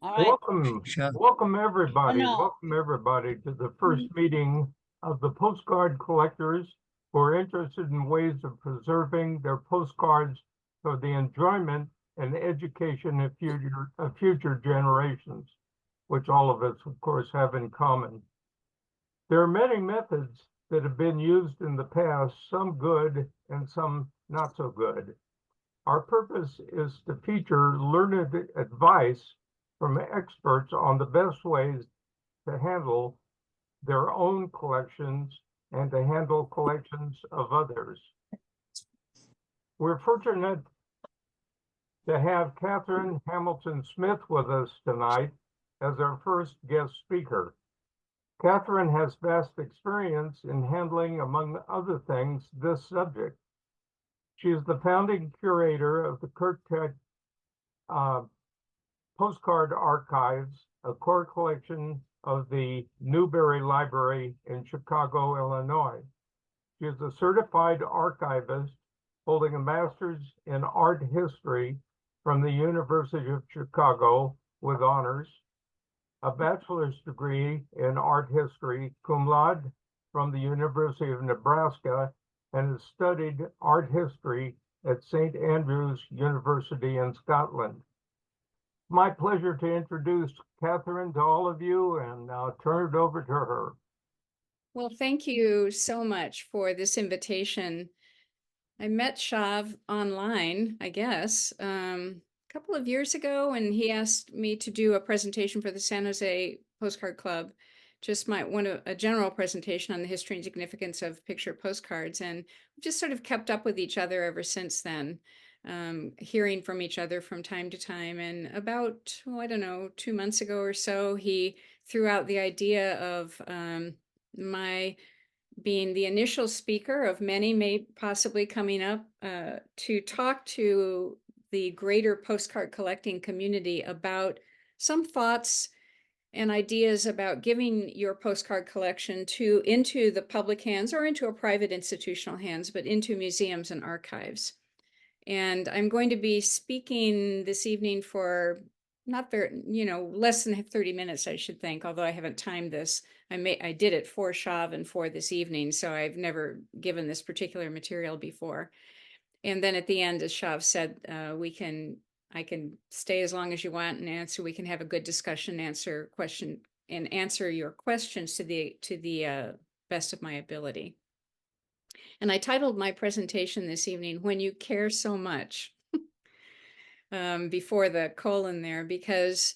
All right. Welcome, Sure. welcome Oh, everybody. no. Welcome everybody to the first meeting of the postcard collectors who are interested in ways of preserving their postcards for the enjoyment and education of future generations, which all of us, of course, have in common. There are many methods that have been used in the past, some good and some not so good. Our purpose is to feature learned advice from experts on the best ways to handle their own collections and to handle collections of others. We're fortunate to have Katherine Hamilton Smith with us tonight as our first guest speaker. Katherine has vast experience in handling, among other things, this subject. She is the founding curator of the Curatorial Postcard Archives, a core collection of the Newberry Library in Chicago, Illinois. She is a certified archivist holding a master's in art history from the University of Chicago with honors, a bachelor's degree in art history, cum laude, from the University of Nebraska, and has studied art history at St. Andrews University in Scotland. My pleasure to introduce Katherine to all of you and turn it over to her. Well, thank you so much for this invitation. I met Shav online, I guess, a couple of years ago, and he asked me to do a presentation for the San Jose Postcard Club. Just a general presentation on the history and significance of picture postcards, and we've just sort of kept up with each other ever since then, hearing from each other from time to time. And about, I don't know, 2 months ago or so, he threw out the idea of my being the initial speaker of many, may possibly coming up, to talk to the greater postcard collecting community about some thoughts and ideas about giving your postcard collection into the public hands or into a private institutional hands, but into museums and archives. And I'm going to be speaking this evening for not very, less than 30 minutes, I should think, although I haven't timed this. I did it for Shav and for this evening, so I've never given this particular material before. And then at the end, as Shav said, I can stay as long as you want and answer. We can have a good discussion, answer your questions to the best of my ability. And I titled my presentation this evening, "When You Care So Much," before the colon there, because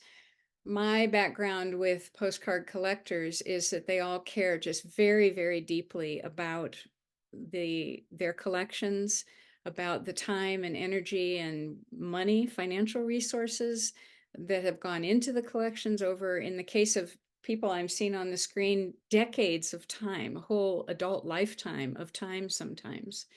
my background with postcard collectors is that they all care just very, very deeply about their collections, about the time and energy and money, financial resources that have gone into the collections over, in the case of people I'm seeing on the screen, decades of time, a whole adult lifetime of time sometimes.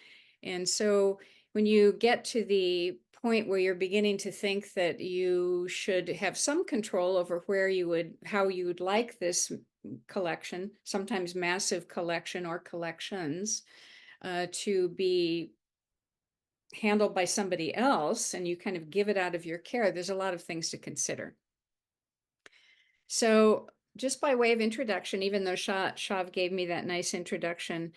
And so when you get to the point where you're beginning to think that you should have some control over how you would like this collection, sometimes massive collection or collections, to be handled by somebody else, and you kind of give it out of your care, there's a lot of things to consider. So just by way of introduction, even though Shav gave me that nice introduction,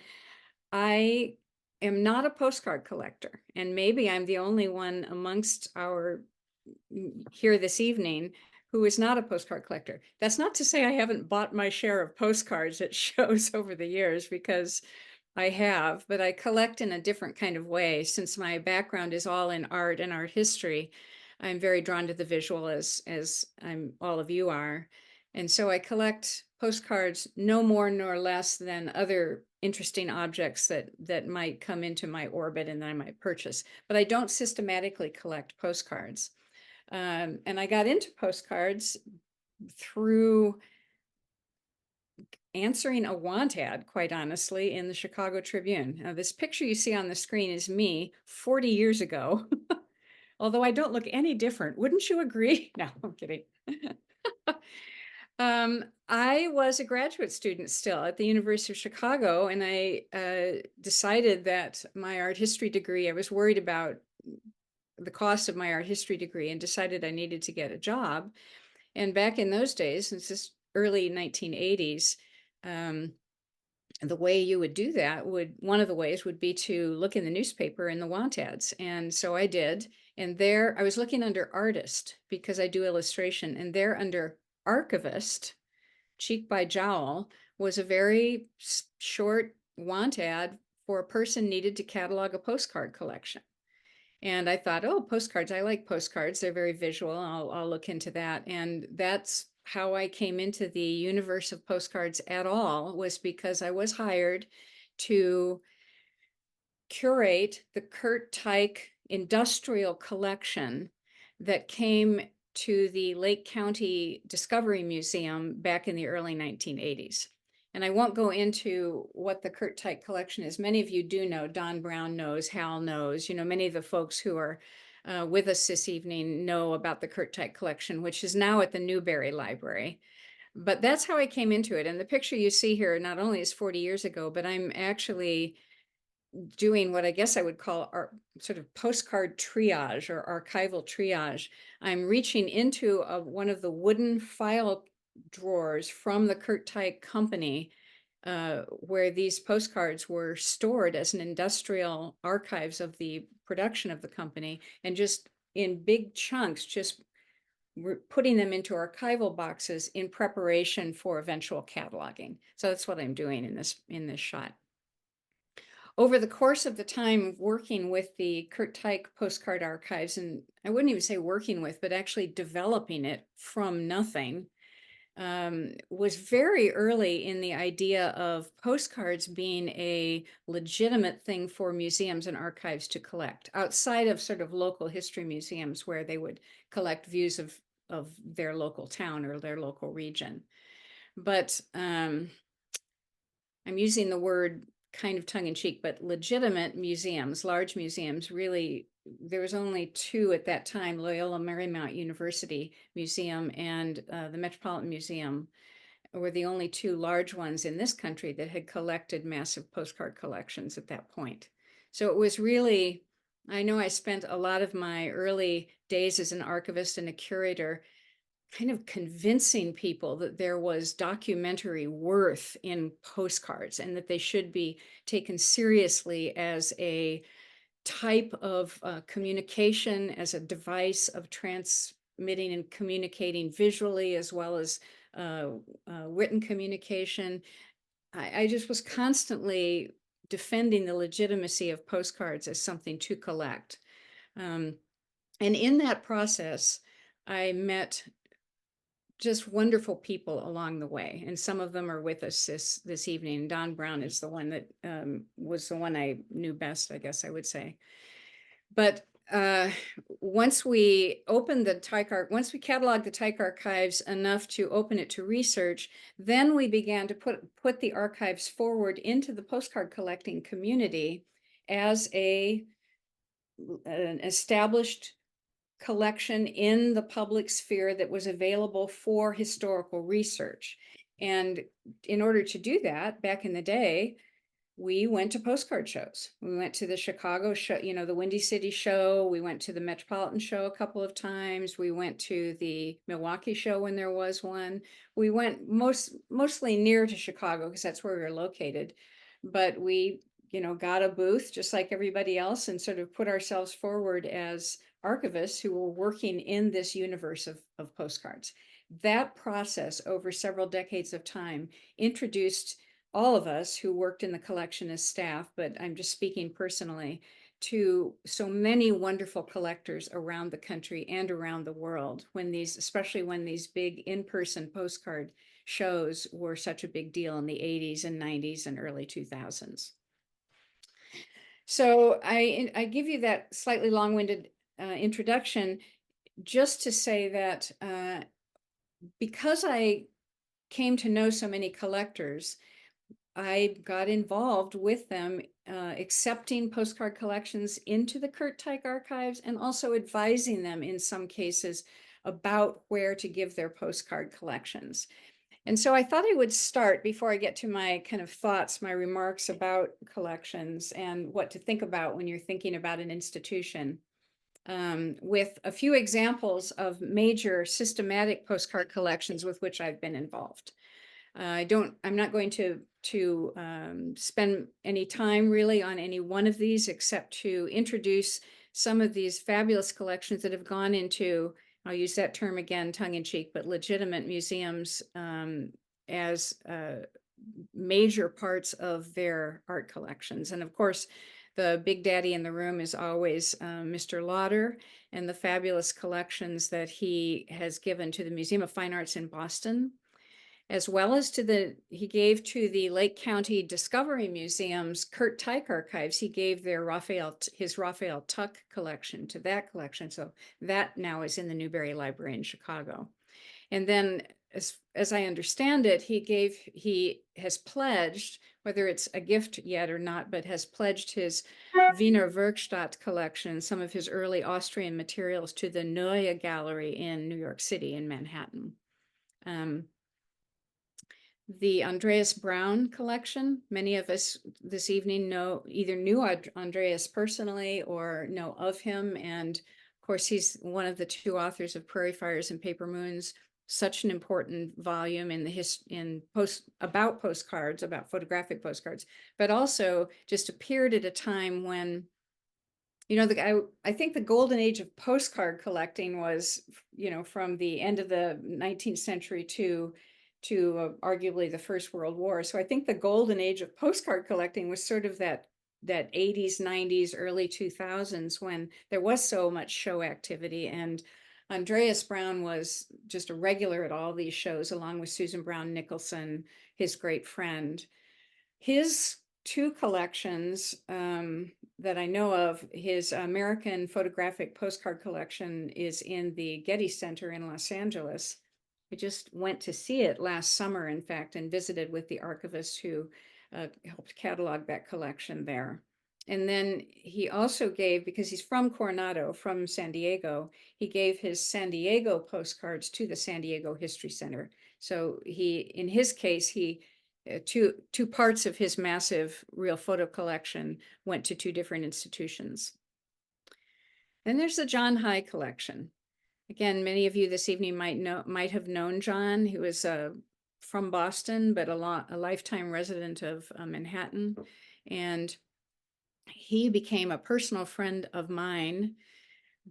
I am not a postcard collector, and maybe I'm the only one amongst our here this evening who is not a postcard collector. That's not to say I haven't bought my share of postcards at shows over the years, because I have, but I collect in a different kind of way. Since my background is all in art and art history, I'm very drawn to the visual, as all of you are. And so I collect postcards no more nor less than other interesting objects that might come into my orbit and that I might purchase. But I don't systematically collect postcards. And I got into postcards through answering a want ad, quite honestly, in the Chicago Tribune. Now, this picture you see on the screen is me 40 years ago, although I don't look any different. Wouldn't you agree? No, I'm kidding. I was a graduate student still at the University of Chicago, and I decided that my art history degree, I was worried about the cost of my art history degree and decided I needed to get a job. And back in those days, since this early 1980s, the way you would do that one of the ways would be to look in the newspaper in the want ads. And so I did. And there I was looking under artist because I do illustration, and there under archivist, cheek by jowl, was a very short want ad for a person needed to catalog a postcard collection. And I thought, oh, postcards, I like postcards. They're very visual. I'll look into that. And that's how I came into the universe of postcards at all, was because I was hired to curate the Kurt Teich industrial collection that came to the Lake County Discovery Museum back in the early 1980s. And I won't go into what the Kurt Teich collection is. Many of you do know. Don Brown knows, Hal knows. Many of the folks who are with us this evening know about the Kurt Teich collection, which is now at the Newberry Library. But that's how I came into it. And the picture you see here not only is 40 years ago, but I'm actually doing what I guess I would call our sort of postcard triage or archival triage. I'm reaching into one of the wooden file drawers from the Kurt Teich company, where these postcards were stored as an industrial archives of the production of the company, and just in big chunks, just putting them into archival boxes in preparation for eventual cataloging. So that's what I'm doing in this shot. Over the course of the time of working with the Kurt Teich postcard archives, and I wouldn't even say working with, but actually developing it from nothing, was very early in the idea of postcards being a legitimate thing for museums and archives to collect, outside of sort of local history museums where they would collect views of their local town or their local region. But I'm using the word kind of tongue-in-cheek, but legitimate museums, large museums, really, there was only two at that time: Loyola Marymount University Museum and the Metropolitan Museum were the only two large ones in this country that had collected massive postcard collections at that point. So it was really, I know I spent a lot of my early days as an archivist and a curator kind of convincing people that there was documentary worth in postcards and that they should be taken seriously as a type of communication, as a device of transmitting and communicating visually as well as written communication. I just was constantly defending the legitimacy of postcards as something to collect. And in that process, I met just wonderful people along the way, and some of them are with us this evening. Don Brown is the one that was the one I knew best, I guess I would say. But once we opened the Teich once we cataloged the Teich archives enough to open it to research, then we began to put the archives forward into the postcard collecting community as an established collection in the public sphere that was available for historical research. And in order to do that, back in the day, we went to postcard shows. We went to the Chicago show, the Windy City show. We went to the Metropolitan show a couple of times. We went to the Milwaukee show when there was one. We went mostly near to Chicago because that's where we were located. But we, got a booth just like everybody else and sort of put ourselves forward as archivists who were working in this universe of postcards. That process over several decades of time introduced all of us who worked in the collection as staff, but I'm just speaking personally, to so many wonderful collectors around the country and around the world, especially when these big in-person postcard shows were such a big deal in the 80s and 90s and early 2000s. So I give you that slightly long-winded introduction just to say that because I came to know so many collectors, I got involved with them, accepting postcard collections into the Kurt Teich archives and also advising them in some cases about where to give their postcard collections. And so I thought I would start, before I get to my kind of thoughts, my remarks about collections and what to think about when you're thinking about an institution. with a few examples of major systematic postcard collections with which I've been involved. I'm not going to spend any time really on any one of these, except to introduce some of these fabulous collections that have gone into, I'll use that term again, tongue in cheek, but legitimate museums as major parts of their art collections. And of course, the big daddy in the room is always Mr. Lauder and the fabulous collections that he has given to the Museum of Fine Arts in Boston, as well as he gave to the Lake County Discovery Museum's Kurt Teich archives. He gave his Raphael Tuck collection to that collection. So that now is in the Newberry Library in Chicago. And then as I understand it, he has pledged, whether it's a gift yet or not, but has pledged his Wiener Werkstatt collection, some of his early Austrian materials, to the Neue Gallery in New York City in Manhattan. The Andreas Braun collection, many of us this evening either knew Andreas personally or know of him. And of course, he's one of the two authors of Prairie Fires and Paper Moons, such an important volume about postcards, about photographic postcards, but also just appeared at a time when, I think the golden age of postcard collecting was, from the end of the 19th century to arguably the First World War. So I think the golden age of postcard collecting was sort of that 80s, 90s, early 2000s, when there was so much show activity. And Andreas Braun was just a regular at all these shows, along with Susan Brown Nicholson, his great friend. His two collections that I know of, his American photographic postcard collection is in the Getty Center in Los Angeles. I just went to see it last summer, in fact, and visited with the archivist who helped catalog that collection there. And then he also gave, because he's from Coronado, from San Diego, he gave his San Diego postcards to the San Diego History Center. So in his case, two parts of his massive real photo collection went to two different institutions. Then there's the John High collection. Again, many of you this evening might have known John, who was from Boston, but a lifetime resident of Manhattan. And he became a personal friend of mine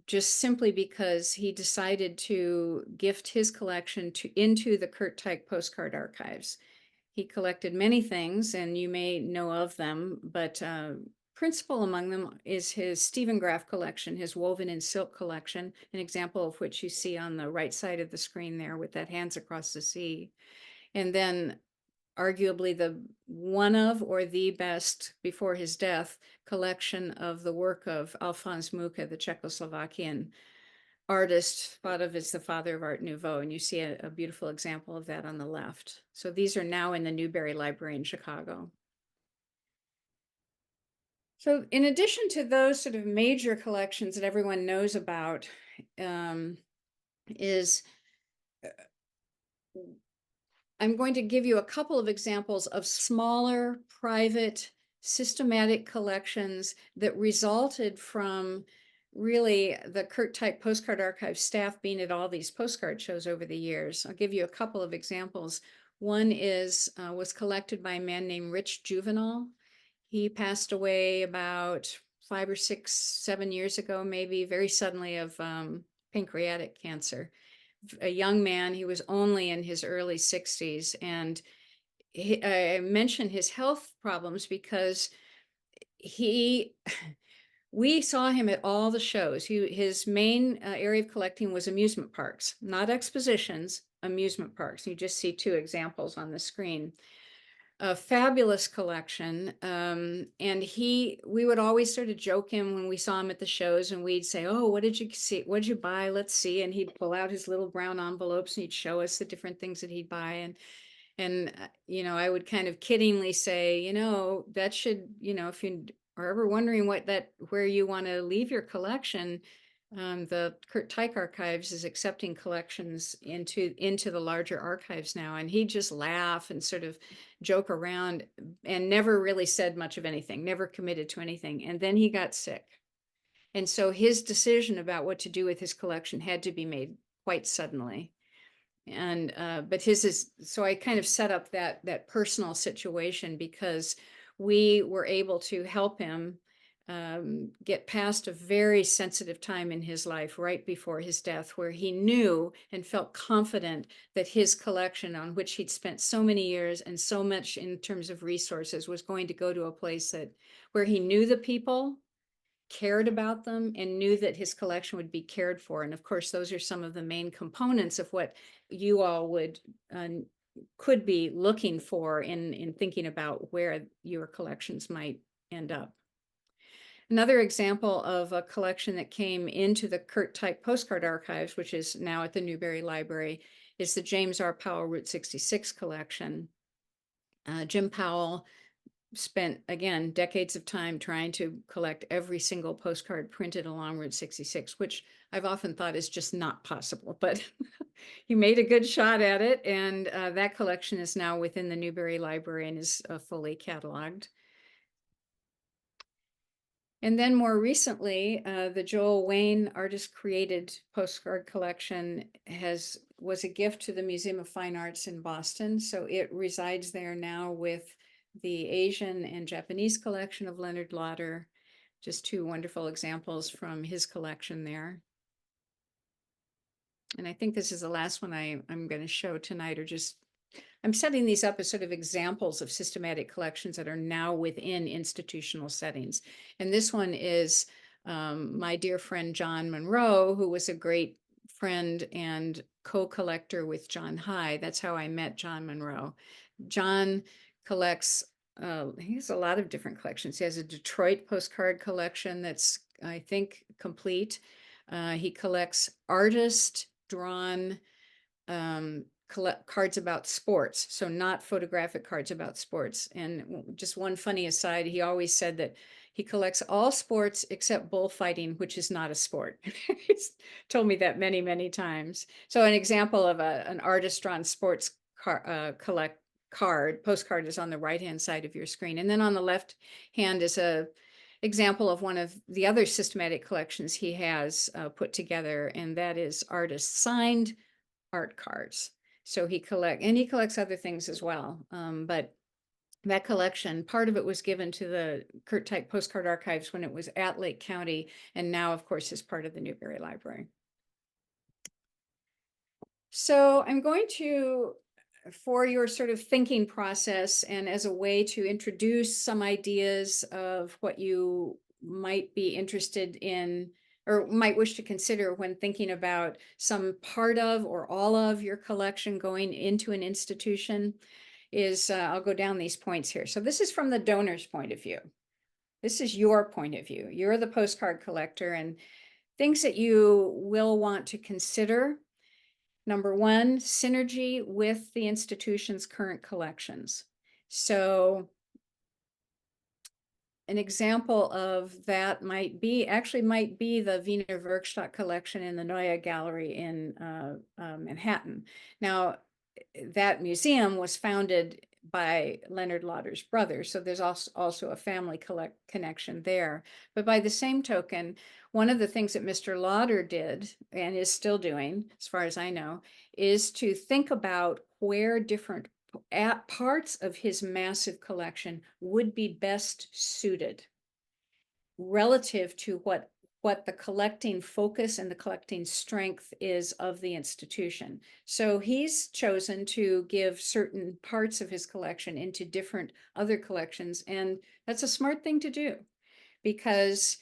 just simply because he decided to gift his collection into the Kurt Teich postcard archives. He collected many things, and you may know of them, but principal among them is his Stephen Graff collection, his woven in silk collection, an example of which you see on the right side of the screen there with that Hands Across the Sea. And then arguably the best before his death collection of the work of Alphonse Mucha, the Czechoslovakian artist, thought of as the father of Art Nouveau. And you see a beautiful example of that on the left. So these are now in the Newberry Library in Chicago. So in addition to those sort of major collections that everyone knows about, I'm going to give you a couple of examples of smaller, private, systematic collections that resulted from really the Kurt Teich Postcard Archive staff being at all these postcard shows over the years. I'll give you a couple of examples. One was collected by a man named Rich Juvenal. He passed away about 5 or 6, 7 years ago, maybe, very suddenly, of pancreatic cancer. A young man, he was only in his early 60s. And I mention his health problems because we saw him at all the shows. His main area of collecting was amusement parks, not expositions, amusement parks. You just see two examples on the screen. A fabulous collection. And we would always sort of joke him when we saw him at the shows, and we'd say, "Oh, what did you see? What did you buy? Let's see." And he'd pull out his little brown envelopes and he'd show us the different things that he'd buy. And I would kind of kiddingly say, that should, if you are ever wondering where you want to leave your collection, the Kurt Teich Archives is accepting collections into the larger archives now. And he'd just laugh and sort of joke around and never really said much of anything, never committed to anything. And then he got sick. And so his decision about what to do with his collection had to be made quite suddenly. And but his is, so I kind of set up that personal situation because we were able to help him get past a very sensitive time in his life right before his death, where he knew and felt confident that his collection, on which he'd spent so many years and so much in terms of resources, was going to go to a place that where he knew the people, cared about them, and knew that his collection would be cared for. And of course, those are some of the main components of what you all would could be looking for in thinking about where your collections might end up. Another example of a collection that came into the Kurt Type Postcard Archives, which is now at the Newberry Library, is the James R. Powell Route 66 collection. Jim Powell spent, again, decades of time trying to collect every single postcard printed along Route 66, which I've often thought is just not possible, but he made a good shot at it. And that collection is now within the Newberry Library and is fully cataloged. And then more recently, the Joel Wayne artist created postcard collection was a gift to the Museum of Fine Arts in Boston. So it resides there now with the Asian and Japanese collection of Leonard Lauder, just two wonderful examples from his collection there. And I think this is the last one I'm going to show tonight, or just I'm setting these up as sort of examples of systematic collections that are now within institutional settings. And this one is my dear friend John Monroe, who was a great friend and co-collector with John High. That's how I met John Monroe. John collects, he has a lot of different collections. He has a Detroit postcard collection that's, I think, complete. He collects artist-drawn cards about sports, so not photographic cards about sports. And just one funny aside, he always said that he collects all sports except bullfighting, which is not a sport. He's told me that many, many times. So an example of an artist-drawn sports postcard is on the right-hand side of your screen. And then on the left hand is a example of one of the other systematic collections he has put together, and that is artist signed art cards. So he collects other things as well. But that collection, part of it was given to the Kurt Type Postcard Archives when it was at Lake County, and now, of course, is part of the Newberry Library. So I'm going to, for your sort of thinking process and as a way to introduce some ideas of what you might be interested in or might wish to consider when thinking about some part of or all of your collection going into an institution, is I'll go down these points here. So this is from the donor's point of view. This is your point of view. You're the postcard collector, and things that you will want to consider. Number one, synergy with the institution's current collections. So an example of that might be the Wiener Werkstatt collection in the Neue Gallery in Manhattan. Now, that museum was founded by Leonard Lauder's brother, so there's also a family connection there. But by the same token, one of the things that Mr. Lauder did, and is still doing, as far as I know, is to think about where different parts of his massive collection would be best suited relative to what the collecting focus and the collecting strength is of the institution. So he's chosen to give certain parts of his collection into different other collections, and that's a smart thing to do, because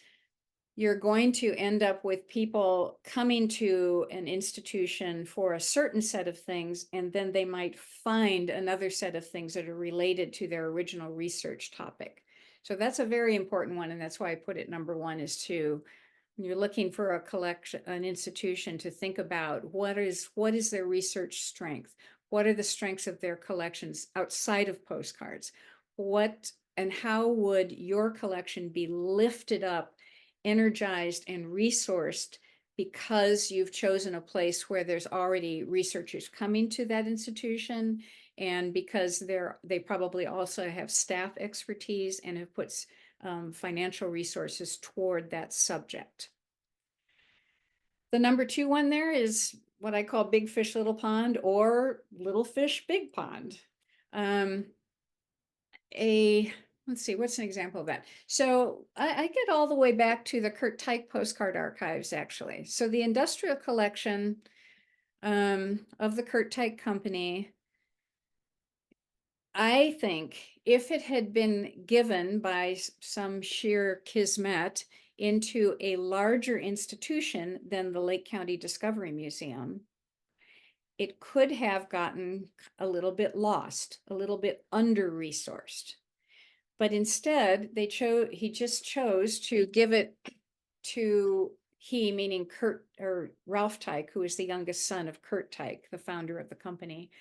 you're going to end up with people coming to an institution for a certain set of things, and then they might find another set of things that are related to their original research topic. So that's a very important one, and that's why I put it number one, is to, you're looking for a collection, an institution to think about what is their research strength? What are the strengths of their collections outside of postcards? What and how would your collection be lifted up, energized, and resourced because you've chosen a place where there's already researchers coming to that institution, and because they probably also have staff expertise and have put financial resources toward that subject. The number 2 one there is what I call big fish, little pond, or little fish, big pond. Let's see, what's an example of that? So I get all the way back to the Kurt Teich postcard archives, actually. So the industrial collection of the Kurt Teich Company, I think if it had been given by some sheer kismet into a larger institution than the Lake County Discovery Museum, it could have gotten a little bit lost, a little bit under-resourced. But instead, he just chose to give it to meaning Kurt or Ralph Teich, who is the youngest son of Kurt Teich, the founder of the company,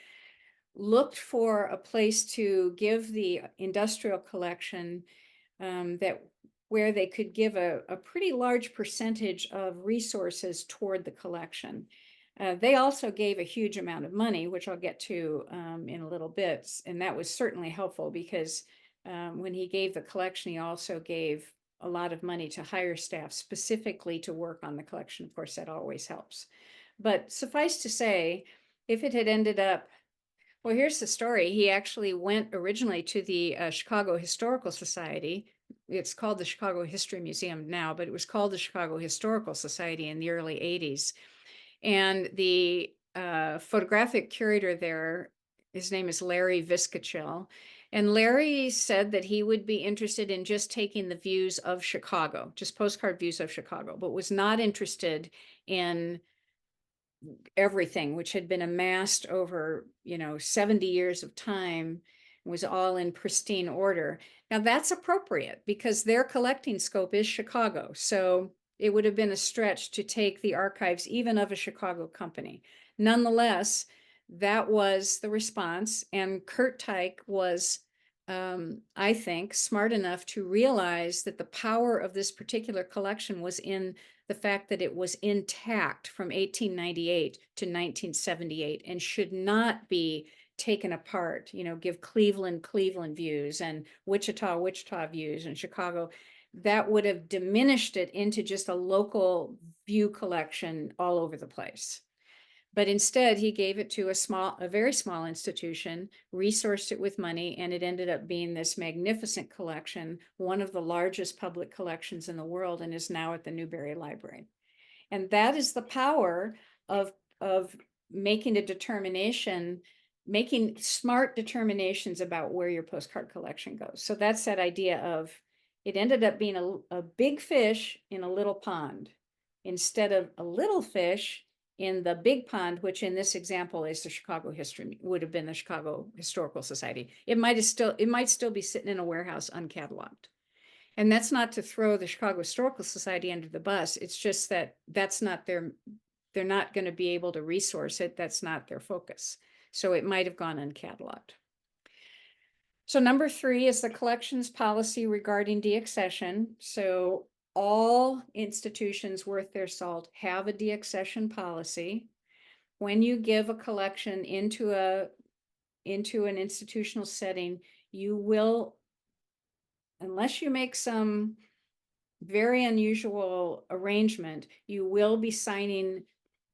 looked for a place to give the industrial collection where they could give a pretty large percentage of resources toward the collection. They also gave a huge amount of money, which I'll get to in a little bit, and that was certainly helpful because when he gave the collection, he also gave a lot of money to hire staff specifically to work on the collection. Of course, that always helps. But suffice to say, if it had ended up, well, here's the story. He actually went originally to the Chicago Historical Society. It's called the Chicago History Museum now, but it was called the Chicago Historical Society in the early 80s. And the photographic curator there, his name is Larry Viscachill. And Larry said that he would be interested in just taking the views of Chicago, just postcard views of Chicago, but was not interested in everything, which had been amassed over, 70 years of time, was all in pristine order. Now that's appropriate because their collecting scope is Chicago. So it would have been a stretch to take the archives even of a Chicago company. Nonetheless, that was the response. And Kurt Teich was, I think, smart enough to realize that the power of this particular collection was in the fact that it was intact from 1898 to 1978 and should not be taken apart, give Cleveland views and Wichita views and Chicago. That would have diminished it into just a local view collection all over the place. But instead, he gave it to a very small institution, resourced it with money, and it ended up being this magnificent collection, one of the largest public collections in the world, and is now at the Newberry Library. And that is the power of making a determination, making smart determinations about where your postcard collection goes. So that's that idea of, it ended up being a big fish in a little pond instead of a little fish in the big pond, which in this example is would have been the Chicago Historical Society. It might still be sitting in a warehouse uncatalogued. And that's not to throw the Chicago Historical Society under the bus. It's just that they're not going to be able to resource it. That's not their focus. So it might have gone uncatalogued. So number 3 is the collections policy regarding deaccession. So all institutions worth their salt have a deaccession policy. When you give a collection into an institutional setting, you will, unless you make some very unusual arrangement, you will be signing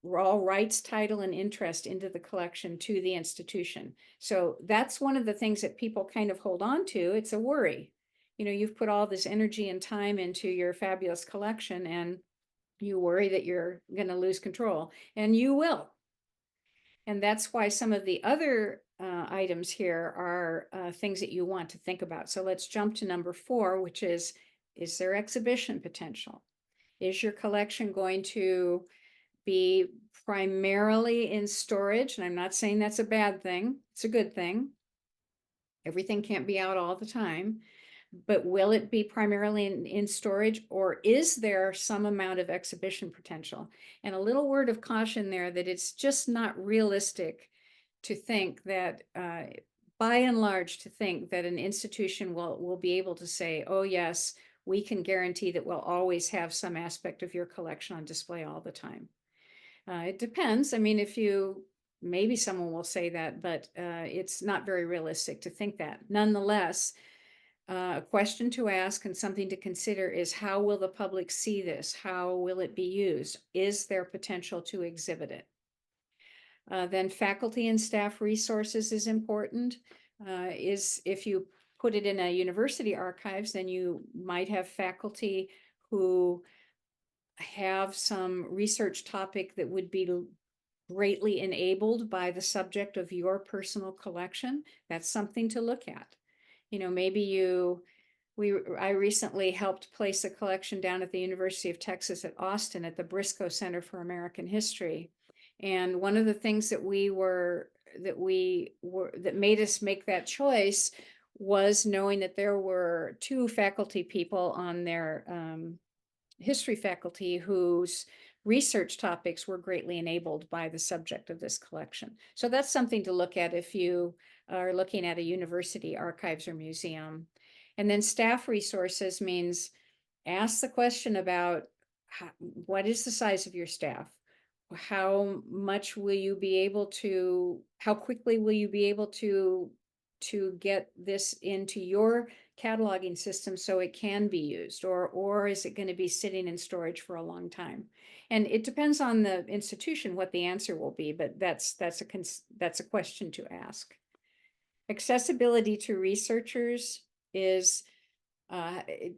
all rights, title, and interest into the collection to the institution. So that's one of the things that people kind of hold on to. It's a worry. You've put all this energy and time into your fabulous collection and you worry that you're going to lose control, and you will. And that's why some of the other items here are things that you want to think about. So let's jump to number 4, which is there exhibition potential? Is your collection going to be primarily in storage? And I'm not saying that's a bad thing. It's a good thing. Everything can't be out all the time. But will it be primarily in storage, or is there some amount of exhibition potential? And a little word of caution there that it's just not realistic to think that, by and large, to think that an institution will be able to say, oh yes, we can guarantee that we'll always have some aspect of your collection on display all the time. It depends. I mean, maybe someone will say that, but it's not very realistic to think that. Nonetheless, A question to ask and something to consider is, how will the public see this? How will it be used? Is there potential to exhibit it? Then faculty and staff resources is important. If you put it in a university archives, then you might have faculty who have some research topic that would be greatly enabled by the subject of your personal collection. That's something to look at. You know, I recently helped place a collection down at the University of Texas at Austin at the Briscoe Center for American History. And one of the things that made us make that choice was knowing that there were two faculty people on their history faculty whose research topics were greatly enabled by the subject of this collection. So that's something to look at if you are looking at a university archives or museum. And then staff resources means ask the question about what is the size of your staff? How much will you be able to, how quickly will you be able to get this into your cataloging system so it can be used, or is it going to be sitting in storage for a long time? And it depends on the institution what the answer will be, but that's a question to ask. Accessibility to researchers is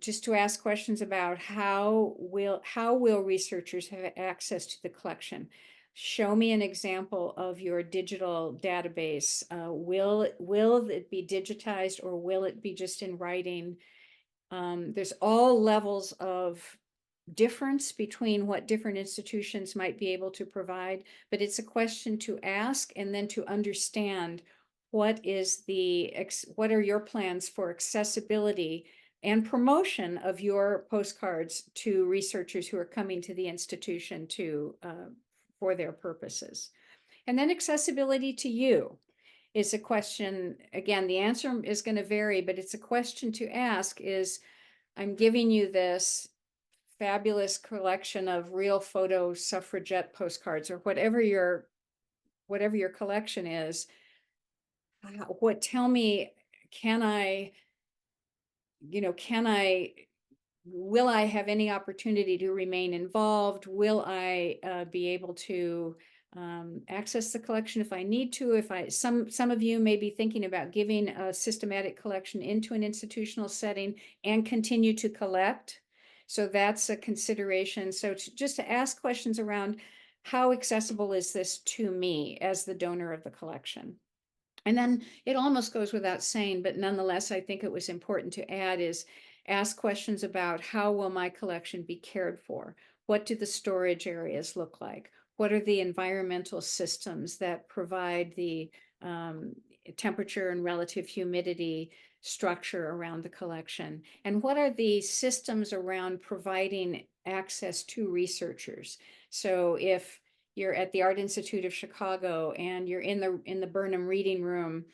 just to ask questions about how will researchers have access to the collection. Show me an example of your digital database. Will it be digitized, or will it be just in writing? There's all levels of difference between what different institutions might be able to provide, but it's a question to ask and then to understand what are your plans for accessibility and promotion of your postcards to researchers who are coming to the institution for their purposes. And then accessibility to you is a question. Again, the answer is going to vary, but it's a question to ask is, I'm giving you this fabulous collection of real photo suffragette postcards, or whatever your collection is. Tell me, will I have any opportunity to remain involved? Will I be able to access the collection if I need to? Some of you may be thinking about giving a systematic collection into an institutional setting and continue to collect. So that's a consideration. So just to ask questions around, how accessible is this to me as the donor of the collection? And then it almost goes without saying, but nonetheless, I think it was important to add, is ask questions about, how will my collection be cared for? What do the storage areas look like? What are the environmental systems that provide the temperature and relative humidity structure around the collection? And what are the systems around providing access to researchers? So if you're at the Art Institute of Chicago and you're in the Burnham Reading Room,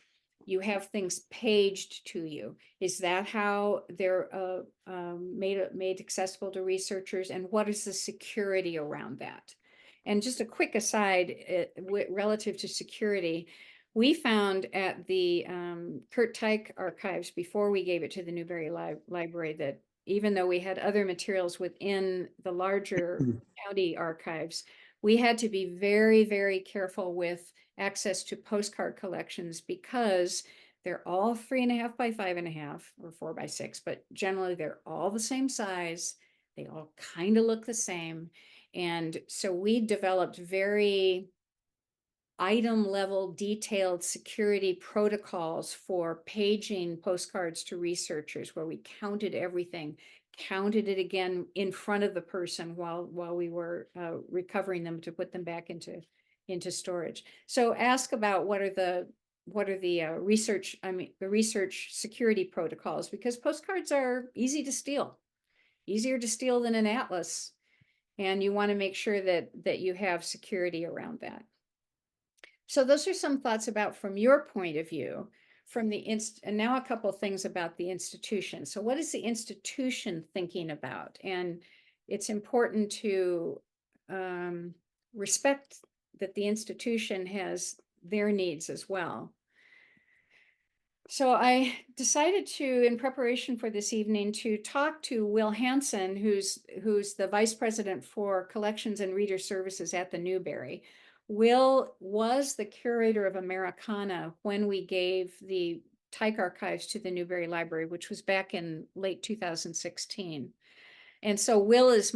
you have things paged to you. Is that how they're made accessible to researchers? And what is the security around that? And just a quick aside, relative to security, we found at the Kurt Teich archives, before we gave it to the Newberry Library, that even though we had other materials within the larger county archives, we had to be very, very careful with access to postcard collections, because they're all 3.5 by 5.5 or 4 by 6, but generally they're all the same size. They all kind of look the same. And so we developed very item level detailed security protocols for paging postcards to researchers, where we counted everything, counted it again in front of the person while we were recovering them to put them back into storage. So ask about what are the research security protocols, because postcards are easy to steal, easier to steal than an atlas, and you want to make sure that you have security around that. So those are some thoughts about, from your point of view, and now a couple of things about the institution. So what is the institution thinking about? And it's important to respect that the institution has their needs as well. So I decided to, in preparation for this evening, to talk to Will Hansen, who's the vice president for collections and reader services at the Newberry. Will was the curator of Americana when we gave the Tyke archives to the Newberry Library, which was back in late 2016. And so Will is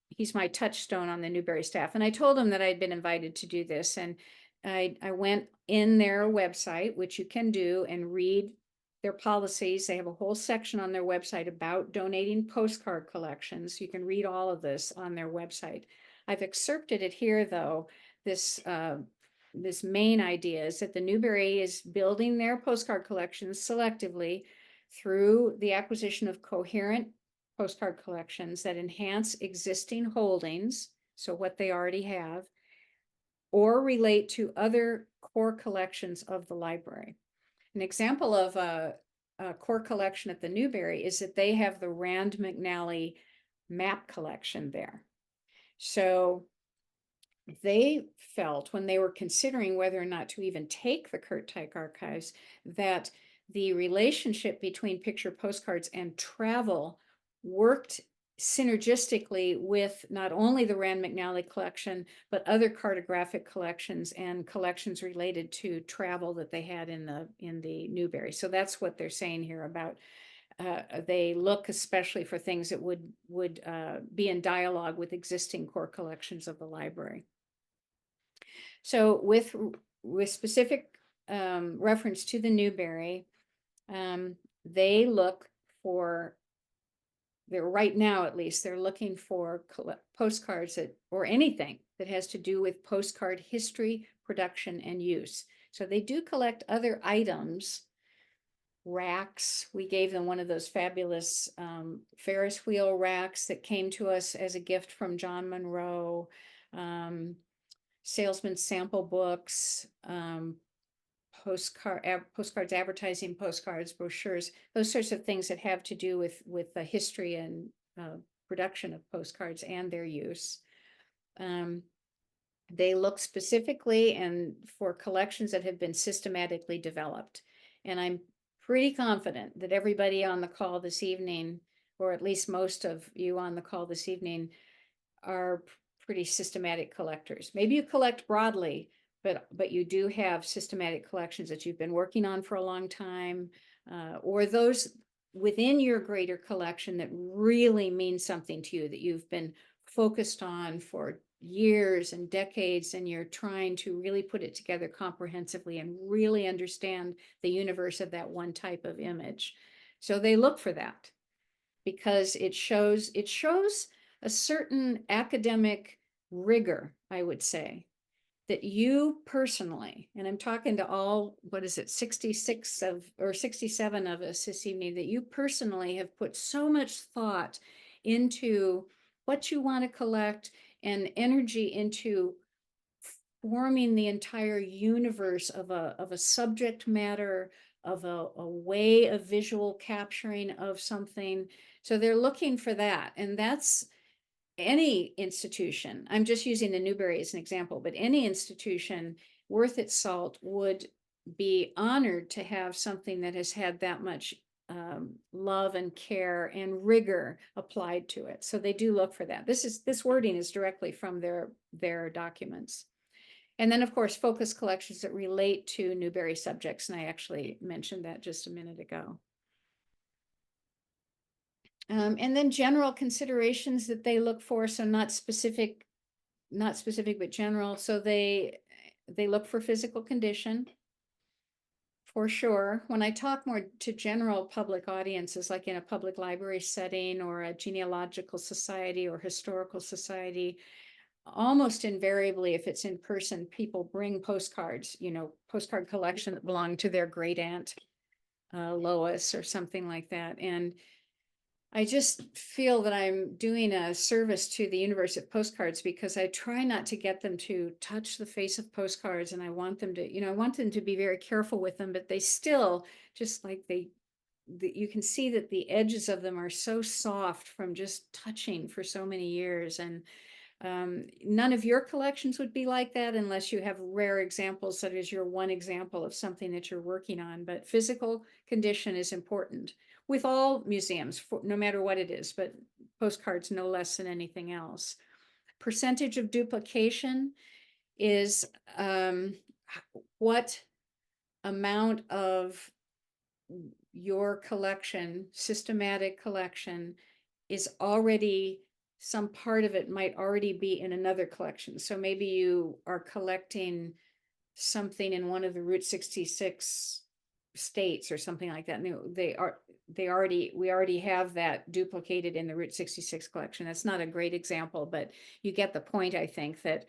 he's my touchstone on the Newberry staff. And I told him that I'd been invited to do this. And I went in their website, which you can do, and read their policies. They have a whole section on their website about donating postcard collections. You can read all of this on their website. I've excerpted it here, though. This main idea is that the Newberry is building their postcard collections selectively through the acquisition of coherent postcard collections that enhance existing holdings, so what they already have, or relate to other core collections of the library. An example of a core collection at the Newberry is that they have the Rand McNally map collection there. So they felt, when they were considering whether or not to even take the Kurt Tyke archives, that the relationship between picture postcards and travel worked synergistically with not only the Rand McNally collection, but other cartographic collections and collections related to travel that they had in the Newberry. So that's what they're saying here about they look especially for things that would be in dialogue with existing core collections of the library. So with specific reference to the Newberry, they look for, they're right now at least, they're looking for postcards that, or anything that has to do with postcard history, production, and use. So they do collect other items, racks. We gave them one of those fabulous Ferris wheel racks that came to us as a gift from John Monroe. Salesman sample books, postcards, advertising postcards, brochures, those sorts of things that have to do with the history and production of postcards and their use. They look specifically and for collections that have been systematically developed. And I'm pretty confident that everybody on the call this evening, or at least most of you on the call this evening, are pretty systematic collectors. Maybe you collect broadly, but you do have systematic collections that you've been working on for a long time, or those within your greater collection that really mean something to you, that you've been focused on for years and decades, and you're trying to really put it together comprehensively and really understand the universe of that one type of image. So they look for that because it shows a certain academic rigor, I would say, that you personally, and I'm talking to all, 66 or 67 of us this evening, that you personally have put so much thought into what you want to collect and energy into forming the entire universe of a subject matter, of a way of visual capturing of something. So they're looking for that. And that's any institution. I'm just using the Newberry as an example, but any institution worth its salt would be honored to have something that has had that much love and care and rigor applied to it. So they do look for that. This wording is directly from their documents. And then, of course, focus collections that relate to Newberry subjects. And I actually mentioned that just a minute ago. And then general considerations that they look for. So not specific, but general. So they look for physical condition, for sure. When I talk more to general public audiences, like in a public library setting or a genealogical society or historical society, almost invariably, if it's in person, people bring postcards, postcard collection that belong to their great aunt, Lois, or something like that. And I just feel that I'm doing a service to the universe of postcards because I try not to get them to touch the face of postcards, and I want them to, I want them to be very careful with them, but they still, just like you can see that the edges of them are so soft from just touching for so many years. And None of your collections would be like that unless you have rare examples that is your one example of something that you're working on. But physical condition is important with all museums, no matter what it is, but postcards no less than anything else. Percentage of duplication is what amount of your collection, systematic collection, is already, some part of it might already be in another collection. So maybe you are collecting something in one of the Route 66 states or something like that. And we already have that duplicated in the Route 66 collection. That's not a great example, but you get the point, I think, that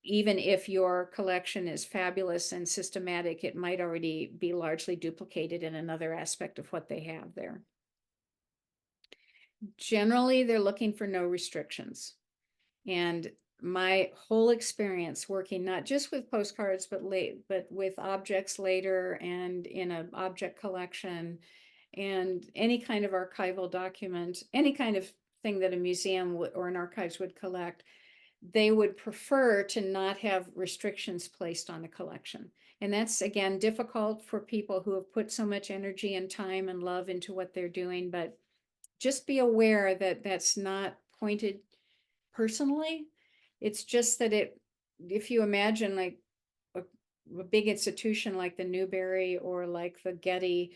even if your collection is fabulous and systematic, it might already be largely duplicated in another aspect of what they have there. Generally, they're looking for no restrictions. And my whole experience working not just with postcards, but with objects later and in an object collection and any kind of archival document, any kind of thing that a museum or an archives would collect, they would prefer to not have restrictions placed on a collection. And that's, again, difficult for people who have put so much energy and time and love into what they're doing, but just be aware that that's not pointed personally. It's just that if you imagine like a big institution like the Newberry or like the Getty,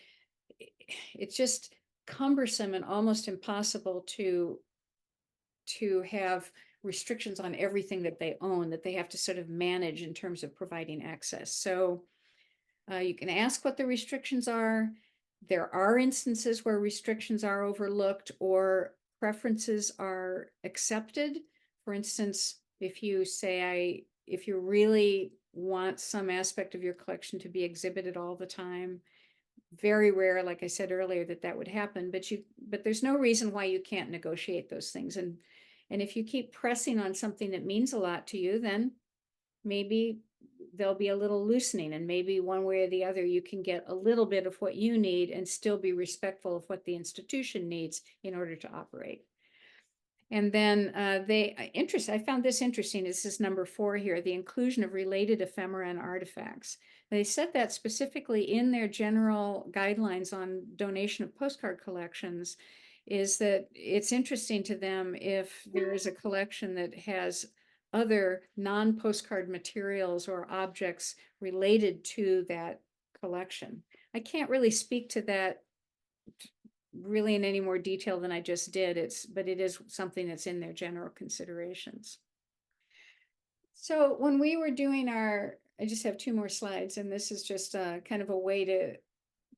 it's just cumbersome and almost impossible to have restrictions on everything that they own, that they have to sort of manage in terms of providing access. So you can ask what the restrictions are. There are instances where restrictions are overlooked or preferences are accepted. For instance, if you say, if you really want some aspect of your collection to be exhibited all the time, very rare, like I said earlier, that would happen, but there's no reason why you can't negotiate those things. And if you keep pressing on something that means a lot to you, then maybe there'll be a little loosening, and maybe one way or the other you can get a little bit of what you need and still be respectful of what the institution needs in order to operate. And then I found this interesting. This is number 4 here, the inclusion of related ephemera and artifacts. They said that specifically in their general guidelines on donation of postcard collections, is that it's interesting to them if there is a collection that has other non-postcard materials or objects related to that collection. I can't really speak to that really in any more detail than I just did. But it is something that's in their general considerations. So when we were doing I just have 2 more slides, and this is just kind of a way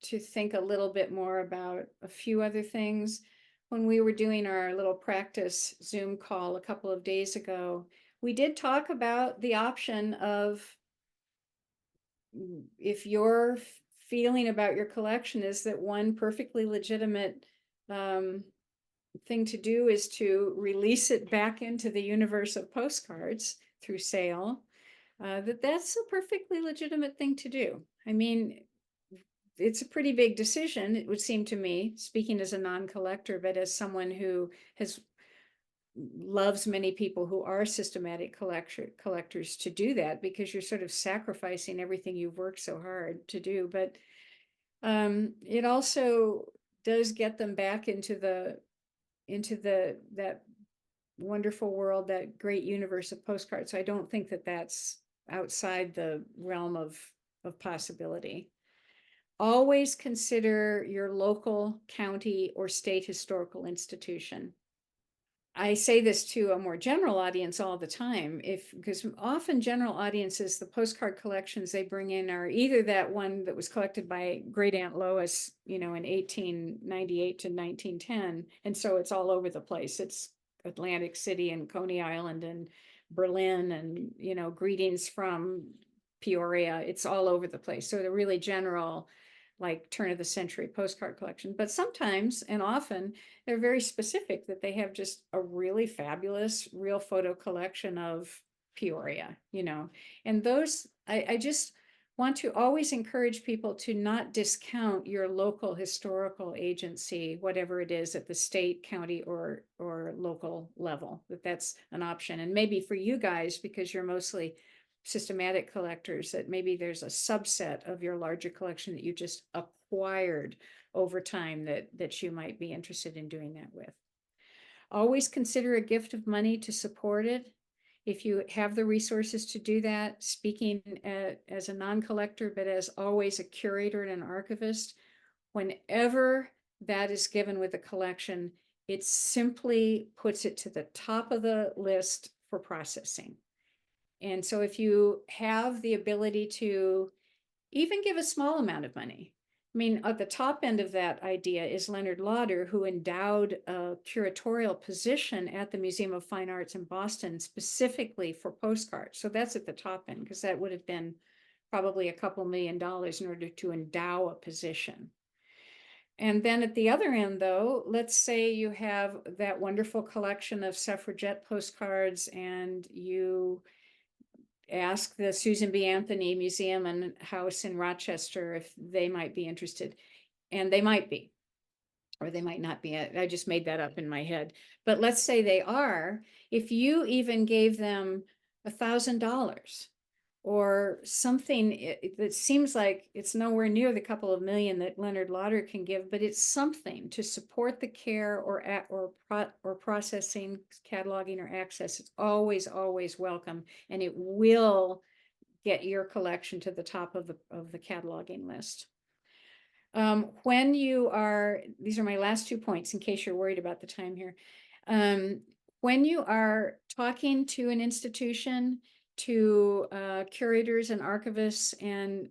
to think a little bit more about a few other things. When we were doing our little practice Zoom call a couple of days ago, we did talk about the option of, if your feeling about your collection is that one perfectly legitimate thing to do is to release it back into the universe of postcards through sale, that's a perfectly legitimate thing to do. I mean, it's a pretty big decision, it would seem to me, speaking as a non-collector, but as someone who loves many people who are systematic collectors, to do that, because you're sort of sacrificing everything you've worked so hard to do. But it also does get them back into that wonderful world, that great universe of postcards. So I don't think that that's outside the realm of possibility. Always consider your local, county, or state historical institution. I say this to a more general audience all the time, because often general audiences, the postcard collections they bring in are either that one that was collected by Great Aunt Lois, in 1898 to 1910, and so it's all over the place. It's Atlantic City and Coney Island and Berlin and greetings from Peoria. It's all over the place. So the really general, like turn of the century postcard collection. But sometimes and often they're very specific, that they have just a really fabulous real photo collection of Peoria, and those, I just want to always encourage people to not discount your local historical agency, whatever it is at the state, county, or local level, that's an option. And maybe for you guys, because you're mostly systematic collectors, that maybe there's a subset of your larger collection that you just acquired over time that you might be interested in doing that with. Always consider a gift of money to support it. If you have the resources to do that, speaking as a non-collector, but as always a curator and an archivist, whenever that is given with a collection, it simply puts it to the top of the list for processing. And so if you have the ability to even give a small amount of money, I mean, at the top end of that idea is Leonard Lauder, who endowed a curatorial position at the Museum of Fine Arts in Boston specifically for postcards. So that's at the top end, because that would have been probably a couple $1 million in order to endow a position. And then at the other end, though, let's say you have that wonderful collection of suffragette postcards and you ask the Susan B. Anthony Museum and House in Rochester if they might be interested. And they might be, or they might not be. I just made that up in my head. But let's say they are. If you even gave them $1,000 or something that seems like it's nowhere near the couple of million that Leonard Lauder can give, but it's something to support the care or processing, cataloging, or access. It's always, always welcome, and it will get your collection to the top of the cataloging list. When you are, these are my last 2 points in case you're worried about the time here. When you are talking to an institution, to curators and archivists, and